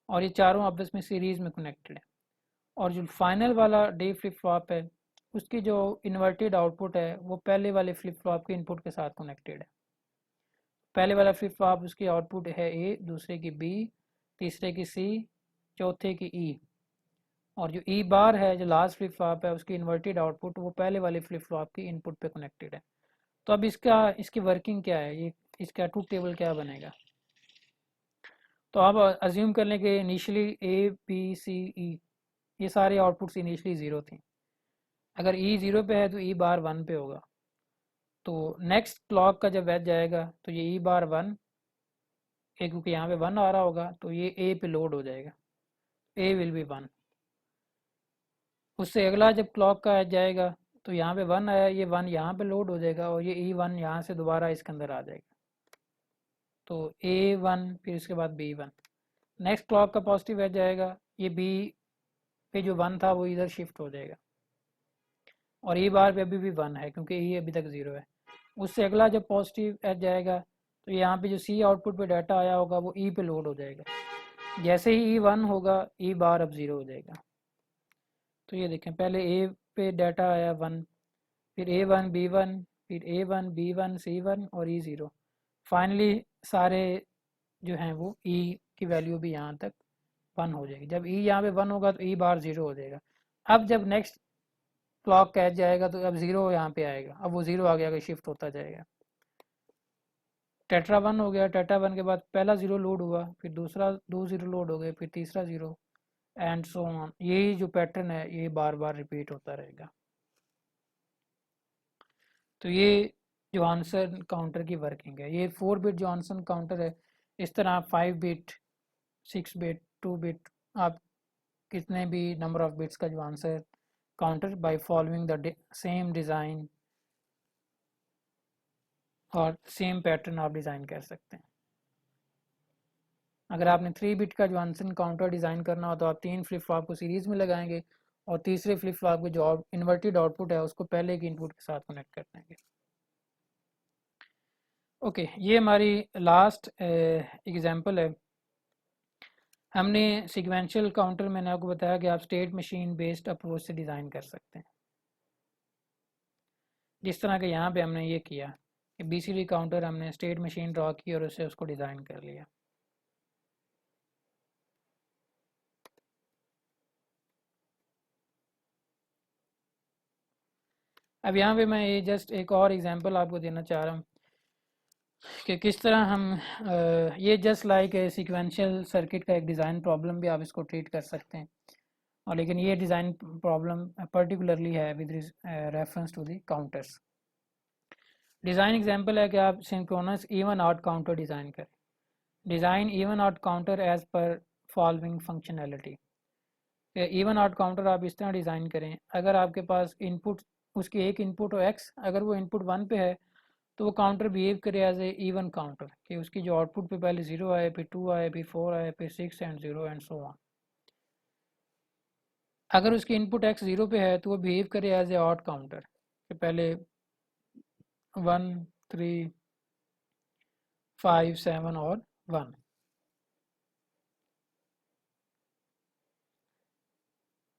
और ये चारों आपस में सीरीज में कनेक्टेड है। और जो फाइनल वाला डी फ्लिप फ्लॉप है, उसकी जो इन्वर्टेड आउटपुट है वो पहले वाले फ्लिप फ्लॉप के इनपुट के साथ कनेक्टेड है। पहले वाला फ्लिप फ्लॉप उसकी आउटपुट है ए, दूसरे की बी, तीसरे की सी, चौथे की ई। और जो ई बार है, जो लास्ट फ्लिप फ्लॉप है, उसकी इन्वर्टेड आउटपुट वो पहले वाले फ्लिप फ्लॉप की इनपुट पे कनेक्टेड है। तो अब इसकी वर्किंग क्या है, ये इसका ट्रूथ टेबल क्या बनेगा। तो आप अज्यूम कर लें कि इनिशियली ए बी सी ई ये सारे आउटपुट्स इनिशियली ज़ीरो थी। अगर ई ज़ीरो पे है तो ई बार वन पे होगा। तो नेक्स्ट क्लॉक का जब एज जाएगा तो ये ई बार वन, क्योंकि यहाँ पे वन आ रहा होगा तो ये ए पे लोड हो जाएगा, ए विल बी वन। उससे अगला जब क्लॉक का एज जाएगा तो यहाँ पे वन आया, ये वन यहाँ पे लोड हो जाएगा और ये ई वन यहाँ से दोबारा इसके अंदर आ जाएगा। तो ए वन, फिर इसके बाद बी वन। नेक्स्ट क्लॉक का पॉजिटिव एज जाएगा, ये बी पे जो वन था वो इधर शिफ्ट हो जाएगा और ई बार पे अभी भी वन है क्योंकि ई अभी तक ज़ीरो है। उससे अगला जब पॉजिटिव एज जाएगा तो यहाँ पे जो सी आउटपुट पे डाटा आया होगा वो ई पे लोड हो जाएगा। जैसे ही ई वन होगा ई बार अब ज़ीरो हो जाएगा। तो ये देखें, पहले ए पे डाटा आया वन, फिर ए वन बी वन, फिर ए वन बी वन सी वन और ई ज़ीरो। फाइनली सारे जो हैं वो ई की वैल्यू भी यहाँ तक वन हो जाएगी। जब ई यहाँ पे वन होगा तो ई बार ज़ीरो हो जाएगा। अब जब नेक्स्ट क्लॉक कैच जाएगा तो अब ज़ीरो यहाँ पे आएगा, अब वो ज़ीरो आगे आगे शिफ्ट होता जाएगा। टेट्रा वन हो गया, टेट्रा वन के बाद पहला ज़ीरो लोड हुआ, फिर दूसरा दो ज़ीरो लोड हो गए, फिर तीसरा ज़ीरो एंड सो ऑन। यही जो पैटर्न है ये बार बार रिपीट होता रहेगा। तो ये जोहानसन काउंटर की वर्किंग है। ये 4 बिट जोहानसन काउंटर है। इस तरह 5 बिट, 6 बिट, 2 बिट, आप कितने भी नंबर ऑफ बिट्स का जो answer counter by following the same design और सेम पैटर्न आप डिज़ाइन कर सकते हैं। अगर आपने 3 बिट का जो आंसर काउंटर डिज़ाइन करना हो तो आप 3 फ्लिप फ्लॉप को सीरीज़ में लगाएंगे और तीसरे फ्लिप फ्लॉप के जो इन्वर्टेड आउटपुट है उसको पहले के इनपुट के साथ कनेक्ट कर देंगे। ओके, ये हमारी लास्ट एग्जांपल है। हमने सीक्वेंशियल काउंटर, मैंने आपको बताया कि आप स्टेट मशीन बेस्ड अप्रोच से डिज़ाइन कर सकते हैं। जिस तरह के यहाँ पे हमने ये किया कि BCD काउंटर हमने स्टेट मशीन ड्रॉ की और उससे उसको डिज़ाइन कर लिया। अब यहाँ पे मैं ये जस्ट एक और एग्जांपल आपको देना चाह रहा हूँ कि किस तरह हम ये जस्ट लाइक सीक्वेंशियल सर्किट का एक डिज़ाइन प्रॉब्लम भी आप इसको ट्रीट कर सकते हैं। और लेकिन ये डिज़ाइन प्रॉब्लम पर्टिकुलरली है with reference to the counters. Design example है कि आप synchronous even out counter design करें। Design even out counter as per following functionality. Even out counter आप इस तरह डिज़ाइन करें, अगर आपके पास इनपुट, उसकी एक इनपुट हो एक्स, अगर वो इनपुट वन पे है तो वो काउंटर बिहेव करे एज ए इवन काउंटर, कि उसकी जो आउटपुट पे पहले ज़ीरो आए, फिर टू आए, फिर फोर आए, फिर six and zero and so on. अगर उसकी इनपुट एक्स ज़ीरो पे है तो वो बिहेव करे एज ए ऑड काउंटर, कि पहले वन, थ्री, फाइव, सेवन और वन।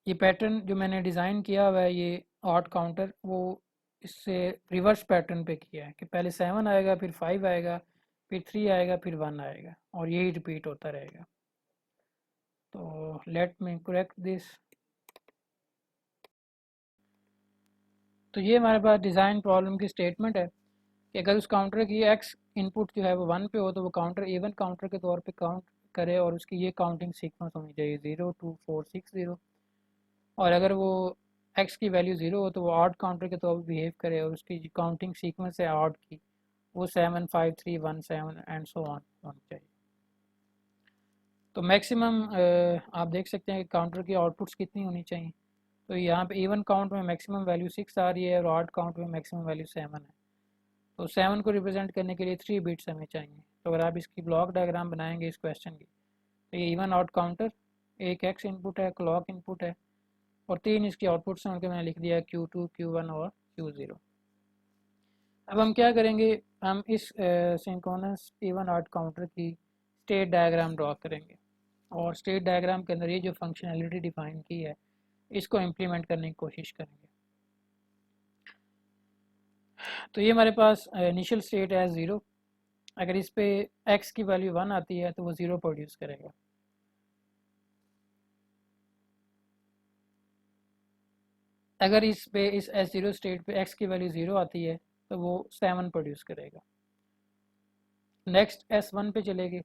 ये पैटर्न जो मैंने डिज़ाइन किया हुआ है, ये ऑड काउंटर, वो इससे रिवर्स पैटर्न पे किया है कि पहले सेवन आएगा, फिर फाइव आएगा, फिर थ्री आएगा, फिर वन आएगा और यही रिपीट होता रहेगा। तो लेट मी करेक्ट दिस। तो ये हमारे पास डिज़ाइन प्रॉब्लम की स्टेटमेंट है कि अगर उस काउंटर की एक्स इनपुट जो है वो वन पे हो तो वो काउंटर इवन काउंटर के तौर पे काउंट करे और उसकी ये काउंटिंग सीक्वेंस होनी चाहिए 0 2 4 6 0। और अगर वो एक्स की वैल्यू ज़ीरो हो तो वो ऑड काउंटर के तौर पर बिहेव करे और उसकी जो काउंटिंग सीक्वेंस है ऑड की, वो 7 5 3 1 7 एंड सो ऑन होनी चाहिए। तो मैक्सिमम आप देख सकते हैं कि काउंटर की आउटपुट्स कितनी होनी चाहिए। तो यहाँ पे इवन काउंट में मैक्सिमम वैल्यू 6 आ रही है और ऑड काउंट में मैक्सिमम वैल्यू 7 है। तो 7 को रिप्रेजेंट करने के लिए 3 बिट्स हमें चाहिए। तो अगर आप इसकी ब्लॉक डायग्राम बनाएंगे इस क्वेश्चन की, तो ये इवन आउट काउंटर, एक एक्स इनपुट है, क्लॉक इनपुट है, और 3 इसकी आउटपुट्स हैं, उनके मैंने लिख दिया Q2, Q1 और Q0। अब हम क्या करेंगे, हम इस सिंक्रोनस इवन आउट काउंटर की स्टेट डायग्राम ड्रॉ करेंगे और स्टेट डायग्राम के अंदर ये जो फंक्शनैलिटी डिफाइन की है इसको इम्प्लीमेंट करने की कोशिश करेंगे। तो ये हमारे पास इनिशियल स्टेट है 0। अगर इस पे x की वैल्यू 1 आती है तो वो 0 प्रोड्यूस करेगा। अगर इस पे इस S0 स्टेट पे x की वैल्यू 0 आती है तो वो 7 प्रोड्यूस करेगा। नेक्स्ट S1 पे चलेगी।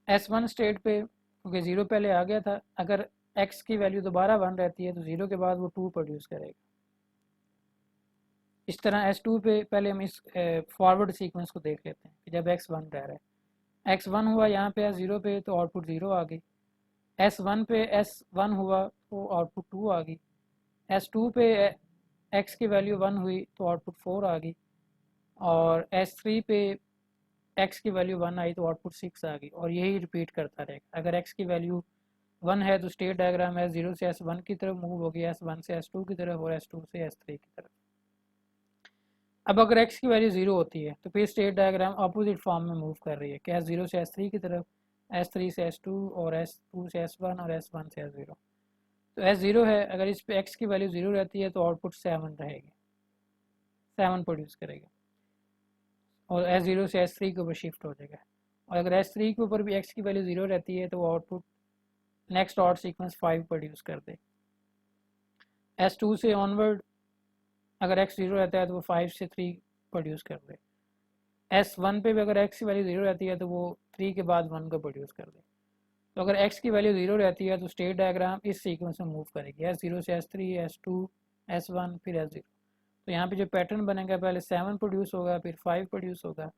S1 स्टेट पे क्योंकि 0 पहले आ गया था, अगर x की वैल्यू दोबारा 1 रहती है तो 0 के बाद वो 2 प्रोड्यूस करेगा। इस तरह S2 पे पहले हम इस फॉरवर्ड सीक्वेंस को देख लेते हैं कि जब x1 रह रहा है, x1 हुआ यहाँ पे S0 पे तो आउटपुट 0 आ गई, S1 पे S1 हुआ तो आउटपुट 2 आ गई, S2 पे x की वैल्यू 1 हुई तो आउटपुट 4 आ गई, और S3 पे x की वैल्यू 1 आई तो आउटपुट 6 आ गई, और यही रिपीट करता रहेगा। अगर x की वैल्यू 1 है तो स्टेट डायग्राम S0 से S1 की तरफ मूव होगी, S1 से S2 की तरफ और S2 से S3 की तरफ। अब अगर x की वैल्यू 0 होती है तो फिर स्टेट डायग्राम अपोजिट फॉर्म में मूव कर रही है कि S0 से S3 की तरफ, S3 से S2 और S2 से S1 और S1 से S0। तो S0 है, अगर इस पे x की वैल्यू 0 रहती है तो आउटपुट 7 रहेगी, 7 प्रोड्यूस करेगा, और S0 से S3 के ऊपर शिफ्ट हो जाएगा। और अगर S3 के ऊपर भी x की वैल्यू 0 रहती है तो वो output next odd sequence 5 produce कर दे। S2 से ऑनवर्ड अगर x 0 रहता है तो वो 5 से 3 प्रोड्यूस कर दे। S1 पे भी अगर x की वैल्यू 0 रहती है तो वो 3 के बाद 1 को प्रोड्यूस कर दे। तो अगर x की वैल्यू 0 रहती है तो स्टेट डायग्राम इस सीक्वेंस में मूव करेगी, S0 से S3, S2, S1 फिर S0। तो यहाँ पे जो पैटर्न बनेगा, पहले 7 प्रोड्यूस होगा, फिर 5 प्रोड्यूस होगा,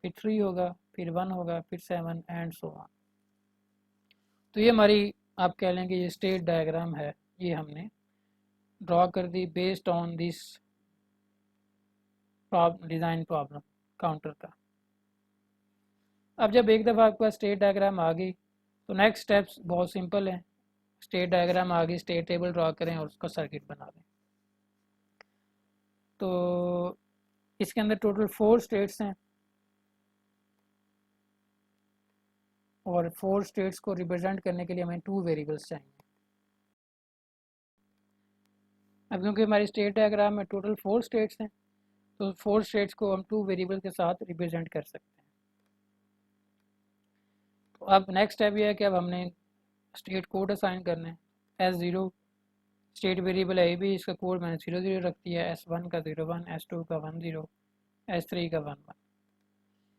फिर 3 होगा, फिर 1 होगा, फिर 7 एंड सो ऑन। तो ये हमारी आप कह लेंगे ये स्टेट डायग्राम है, ये हमने ड्रॉ कर दी based on this design problem counter का। अब जब एक दफ़ा आपका स्टेट डायग्राम आ गई तो नेक्स्ट स्टेप्स बहुत सिंपल हैं। स्टेट डायग्राम आ गई, स्टेट टेबल ड्रॉ करें और उसका सर्किट बना दें। तो इसके अंदर टोटल 4 स्टेट्स हैं और 4 स्टेट्स को रिप्रेजेंट करने के लिए हमें 2 वेरिएबल्स चाहिए। अब क्योंकि हमारी स्टेट डायग्राम में टोटल 4 स्टेट्स हैं तो 4 स्टेट्स को हम 2 वेरिएबल के साथ रिप्रेजेंट कर सकते हैं। तो अब नेक्स्ट स्टेप ये है कि अब हमने स्टेट कोड असाइन करना है। S0 स्टेट वेरिएबल है भी, इसका कोड मैंने 0 0 रख दिया, S1 का 0 1, S2 का 1 0, S3 का 1 1।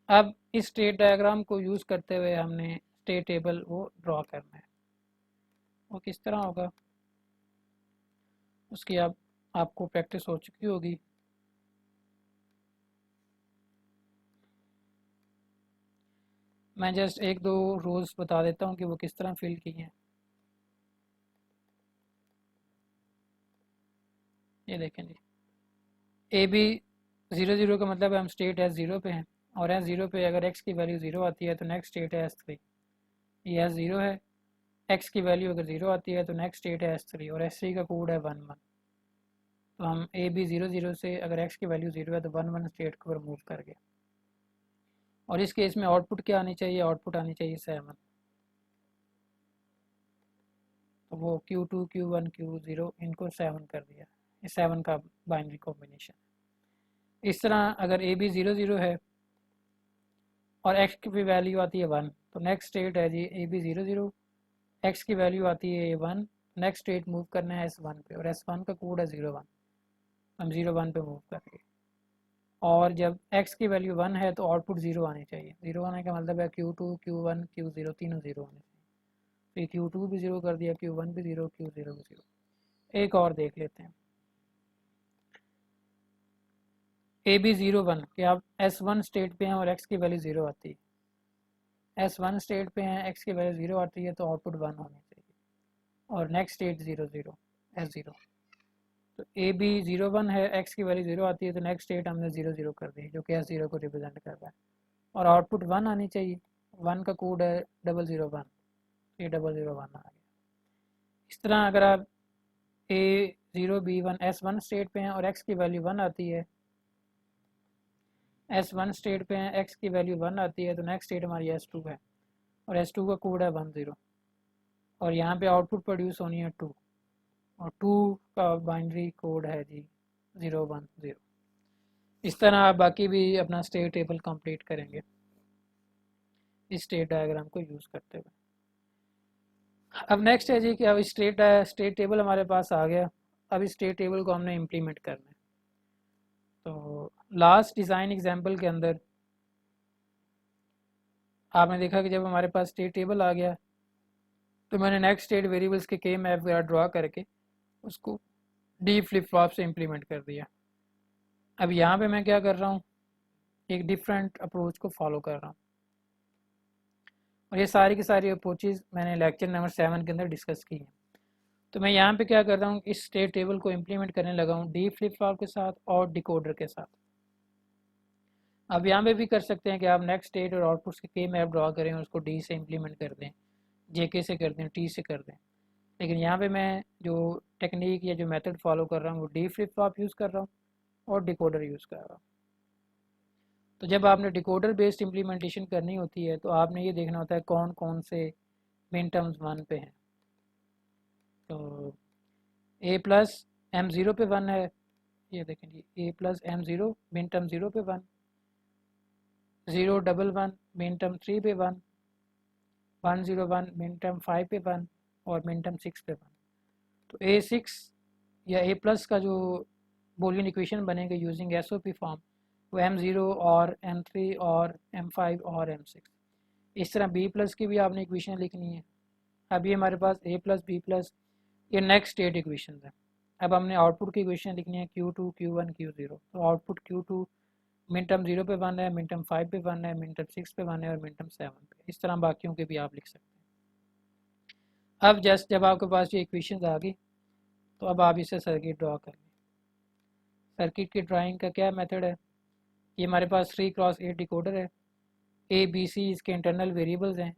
अब इस स्टेट डायग्राम को यूज़ करते हुए हमने स्टेट टेबल वो ड्रॉ करना है। वो किस तरह होगा उसकी आपको प्रैक्टिस हो चुकी होगी। मैं जस्ट 1-2 रोज़ बता देता हूँ कि वो किस तरह फिल की हैं। ये देखें जी, AB 0 0 का मतलब है हम स्टेट S0 पे हैं, और S0 पे अगर x की वैल्यू 0 आती है तो नेक्स्ट स्टेट है S3। ये S0 है, x की वैल्यू अगर 0 आती है तो नेक्स्ट स्टेट है S3 और S3 का कोड है 1 1। तो हम AB 0 0 से अगर x की वैल्यू 0 है तो 1 1 स्टेट को मूव कर गए, और इस केस में आउटपुट क्या आनी चाहिए, आउटपुट आनी चाहिए 7। तो वो Q2, Q1, Q0 इनको 7 कर दिया, ये 7 का बाइनरी कॉम्बिनेशन। इस तरह अगर AB 0 0 है और x की वैल्यू आती है 1 तो नेक्स्ट स्टेट है जी AB 0 0, x की वैल्यू आती है 1, नेक्स्ट स्टेट मूव करना है S1 पे, और S1 का कोड है 0 1, हम 0 1 पे मूव करेंगे। और जब x की वैल्यू 1 है तो आउटपुट 0 आनी चाहिए। 0 आने का मतलब है Q2, Q1, Q0 तीनों 0 होने चाहिए। तो Q2 भी 0 कर दिया, Q1 भी 0, Q0 भी 0। एक और देख लेते हैं, AB 0 1 कि आप S1 स्टेट पे हैं और x की वैल्यू 0 आती है, S1 स्टेट पे हैं, x की वैल्यू 0 आती है तो आउटपुट 1 होनी चाहिए, और नेक्स्ट स्टेट 0 0। S0। तो ए बी 0 1 है, एक्स की वैल्यू 0 आती है तो नेक्स्ट स्टेट हमने 0 0 कर दी जो कि S0 को रिप्रेजेंट कर रहा है। और आउटपुट 1 आनी चाहिए, 1 का कोड है 001, ये 001 आ गया। इस तरह अगर आप A0 B1 S1 स्टेट पे हैं और x की वैल्यू 1 आती है, S1 स्टेट पे हैं, x की वैल्यू 1 आती है तो नेक्स्ट स्टेट हमारी S2 है और S2 का कोड है 10 और यहाँ पे आउटपुट प्रोड्यूस होनी है 2 और 2 का बाइनरी कोड है जी 010। इस तरह आप बाकी भी अपना स्टेट टेबल कंप्लीट करेंगे इस स्टेट डायग्राम को यूज़ करते हुए। अब नेक्स्ट है जी कि अब स्टेट टेबल हमारे पास आ गया, अब इस स्टेट टेबल को हमने इम्प्लीमेंट करना है। तो लास्ट डिज़ाइन एग्जांपल के अंदर आपने देखा कि जब हमारे पास स्टेट टेबल आ गया तो मैंने नेक्स्ट स्टेट वेरिएबल्स के के मैप वगैरह ड्रा करके उसको डी फ्लिप फ्लॉप से इम्प्लीमेंट कर दिया। अब यहाँ पे मैं क्या कर रहा हूँ, एक डिफरेंट अप्रोच को फॉलो कर रहा हूँ और ये सारी की सारी अप्रोचेज़ मैंने लेक्चर नंबर 7 के अंदर डिस्कस की हैं। तो मैं यहाँ पे क्या कर रहा हूँ, इस स्टेट टेबल को इम्प्लीमेंट करने लगा हूँ डी फ्लिप फ्लॉप के साथ और डिकोडर के साथ। अब यहाँ पे भी कर सकते हैं कि आप नेक्स्ट स्टेट और आउटपुट्स के मैप ड्रा करें और उसको डी से इम्प्लीमेंट कर दें, जेके से कर दें, टी से कर दें। लेकिन यहाँ पे मैं जो टेक्निक या जो मेथड फॉलो कर रहा हूँ वो डी फ्लिप फ्लॉप यूज़ कर रहा हूँ और डिकोडर यूज़ कर रहा हूँ। तो जब आपने डिकोडर बेस्ड इम्प्लीमेंटेशन करनी होती है तो आपने ये देखना होता है कौन कौन से मिन टर्म्स 1 पे हैं। तो A+M0 पे 1 है, ये देखें जी A+M0 मिन टर्म 0 पे 1, 011 मिन टर्म 3 पे 1, 101 मिन टर्म 5 पे 1 और मिन टर्म 6 पे 1। तो A6 या A+ का जो बोलियन इक्वेशन बनेगा यूजिंग SOP फॉर्म वो M0 और M3 और M5 और M6। इस तरह B+ की भी आपने इक्वेशन लिखनी है। अभी हमारे पास A+B+ ये नेक्स्ट स्टेट इक्वेशन है। अब हमने आउटपुट की इक्वेशन लिखनी है Q2 Q1 Q0। तो आउटपुट Q2 मिन टर्म 0 पे 1 है, मिन टर्म 5 पे 1 है, मिन टर्म 6 पे 1 है और मिन टर्म 7 पे। इस तरह बाकियों के भी आप लिख सकते हैं। अब जस्ट जब आपके पास ये इक्वेशन आ गई तो अब आप इसे सर्किट ड्रा कर लें। सर्किट की ड्राइंग का क्या मेथड है, ये हमारे पास 3x8 डिकोडर है। ए बी सी इसके इंटरनल वेरिएबल्स हैं।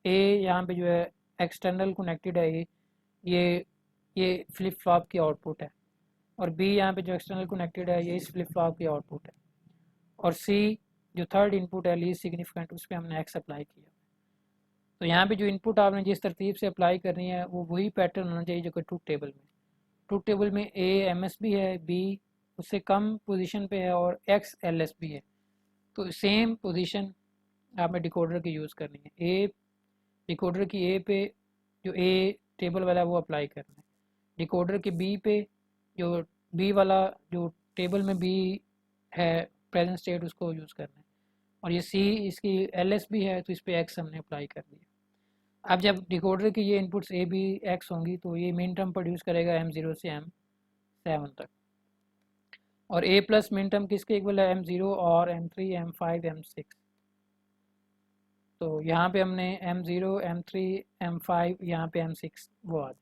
ए यहाँ पे जो है एक्सटर्नल कनेक्टेड है, ये फ्लिप फ्लॉप की आउटपुट है और बी यहाँ पे जो एक्सटर्नल कनेक्टेड है ये इस फ्लिप फ्लॉप की आउटपुट है और सी जो थर्ड इनपुट है लीस्ट सिग्निफिकेंट उस पर हमने एक्स अप्लाई किया। तो यहाँ पे जो इनपुट आपने जिस तरतीब से अप्लाई करनी है वो वही पैटर्न होना चाहिए जो कि ट्रूथ टेबल में ए एम एस भी है, बी उससे कम पोजीशन पे है और एक्स एल एस भी है। तो सेम पोजीशन आपने डिकोडर की यूज़ करनी है। ए डिकोडर की ए पे जो ए टेबल वाला है वो अप्लाई करना है, डिकोडर के बी पे जो बी वाला जो टेबल में बी है प्रेजेंट स्टेट उसको यूज़ करना है और ये सी इसकी एल एस भी है तो इस पर एक्स हमने अप्लाई कर दिया। अब जब डिकोडर की ये इनपुट्स ए बी एक्स होंगी तो ये मिन टर्म प्रोड्यूस करेगा M0 से M7 तक और A+ मिन टर्म किसके इक्वल है M0 और M3 M5 M6। तो यहाँ पे हमने M0 M3 M5 यहाँ पे M6 वो आ जाएगा।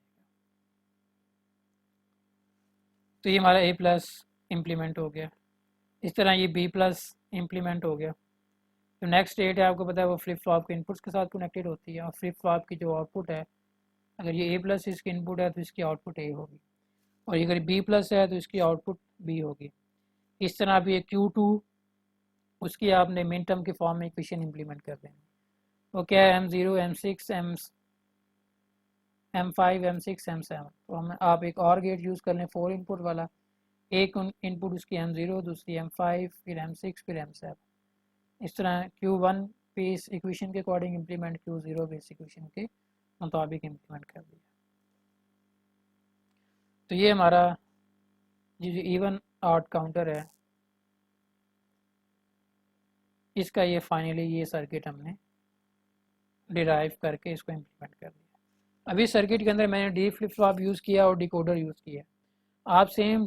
तो ये हमारा A+ इम्प्लीमेंट हो गया। इस तरह ये B+ इम्प्लीमेंट हो गया। तो नेक्स्ट स्टेट है आपको पता है वो फ्लिप फ्लॉप के इनपुट्स के साथ कनेक्टेड होती है और फ्लिप फ्लॉप की जो आउटपुट है अगर ये A+ इसकी इनपुट है तो इसकी आउटपुट A होगी और अगर B+ है तो इसकी आउटपुट B होगी। इस तरह आप ये Q2 उसकी आपने मिन टर्म के फॉर्म में इक्वेशन इम्प्लीमेंट कर देंगे। वो क्या है M0 M6 M5 M6 M7। तो हम आप एक और गेट यूज़ कर लें 4 इनपुट वाला, एक इनपुट उसकी M0 दूसरी M5 फिर M6 फिर M7। इस तरह Q1 पे इस इक्वेशन के अकॉर्डिंग इम्प्लीमेंट, Q0 पे इस इक्वेशन के मुताबिक इम्प्लीमेंट कर दिया। तो ये हमारा जो इवन आउट काउंटर है इसका ये फाइनली ये सर्किट हमने डिराइव करके इसको इम्प्लीमेंट कर दिया। अभी सर्किट के अंदर मैंने डी फ्लिप फ्लॉप यूज़ किया और डिकोडर यूज़ किया। आप सेम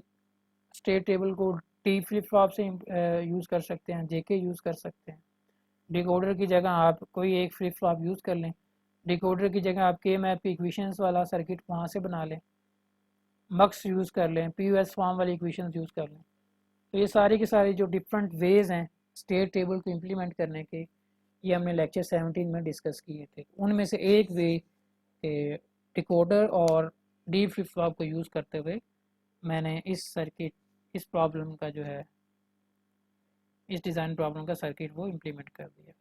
स्टेट टेबल को टी फ्लिप फ्लॉप से यूज़ कर सकते हैं, जेके यूज़ कर सकते हैं। डिकोडर की जगह आप कोई एक फ्लिप फ्लॉप यूज़ कर लें, डिकोडर की जगह आप के मैप की इक्वेशंस वाला सर्किट वहाँ से बना लें मक्स यूज़ कर लें, POS फॉर्म वाली इक्वेशंस यूज़ कर लें। तो ये सारी की सारी जो डिफरेंट वेज़ हैं स्टेट टेबल को इम्प्लीमेंट करने के, ये हमने लेक्चर 17 में डिस्कस किए थे। उनमें से एक वे डिकोडर और डी फ्लिप फ्लॉप को यूज़ करते हुए मैंने इस सर्किट, इस प्रॉब्लम का जो है, इस डिज़ाइन प्रॉब्लम का सर्किट वो इम्प्लीमेंट कर दिया।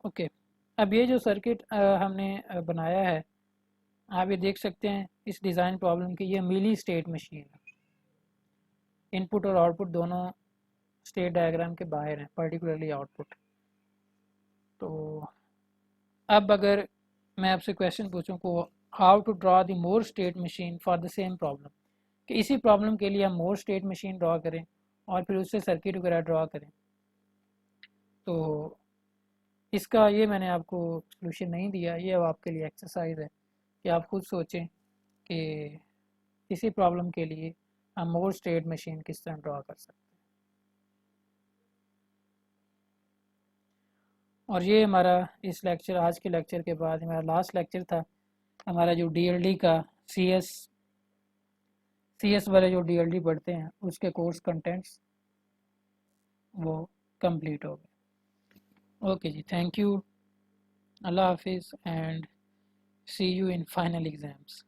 ओके, अब ये जो सर्किट हमने बनाया है, आप ये देख सकते हैं इस डिज़ाइन प्रॉब्लम की, ये मिली स्टेट मशीन है। इनपुट और आउटपुट दोनों स्टेट डायग्राम के बाहर हैं, पर्टिकुलरली आउटपुट। तो अब अगर मैं आपसे क्वेश्चन पूछूं को how to draw the Moore state machine for the same problem, कि इसी प्रॉब्लम के लिए हम मोर स्टेट मशीन ड्रॉ करें और फिर उससे सर्किट वगैरह ड्रॉ करें, तो इसका ये मैंने आपको सलूशन नहीं दिया, ये अब आपके लिए एक्सरसाइज है कि आप खुद सोचें कि इसी प्रॉब्लम के लिए हम मोर स्टेट मशीन किस तरह ड्रॉ कर सकते हैं। और ये हमारा इस लेक्चर, आज के लेक्चर के बाद हमारा लास्ट लेक्चर था, हमारा जो DLD का सी एस वाले जो DLD पढ़ते हैं उसके कोर्स कंटेंट्स वो कंप्लीट हो गए। ओके जी, थैंक यू, अल्लाह हाफिज़ and see you in final exams.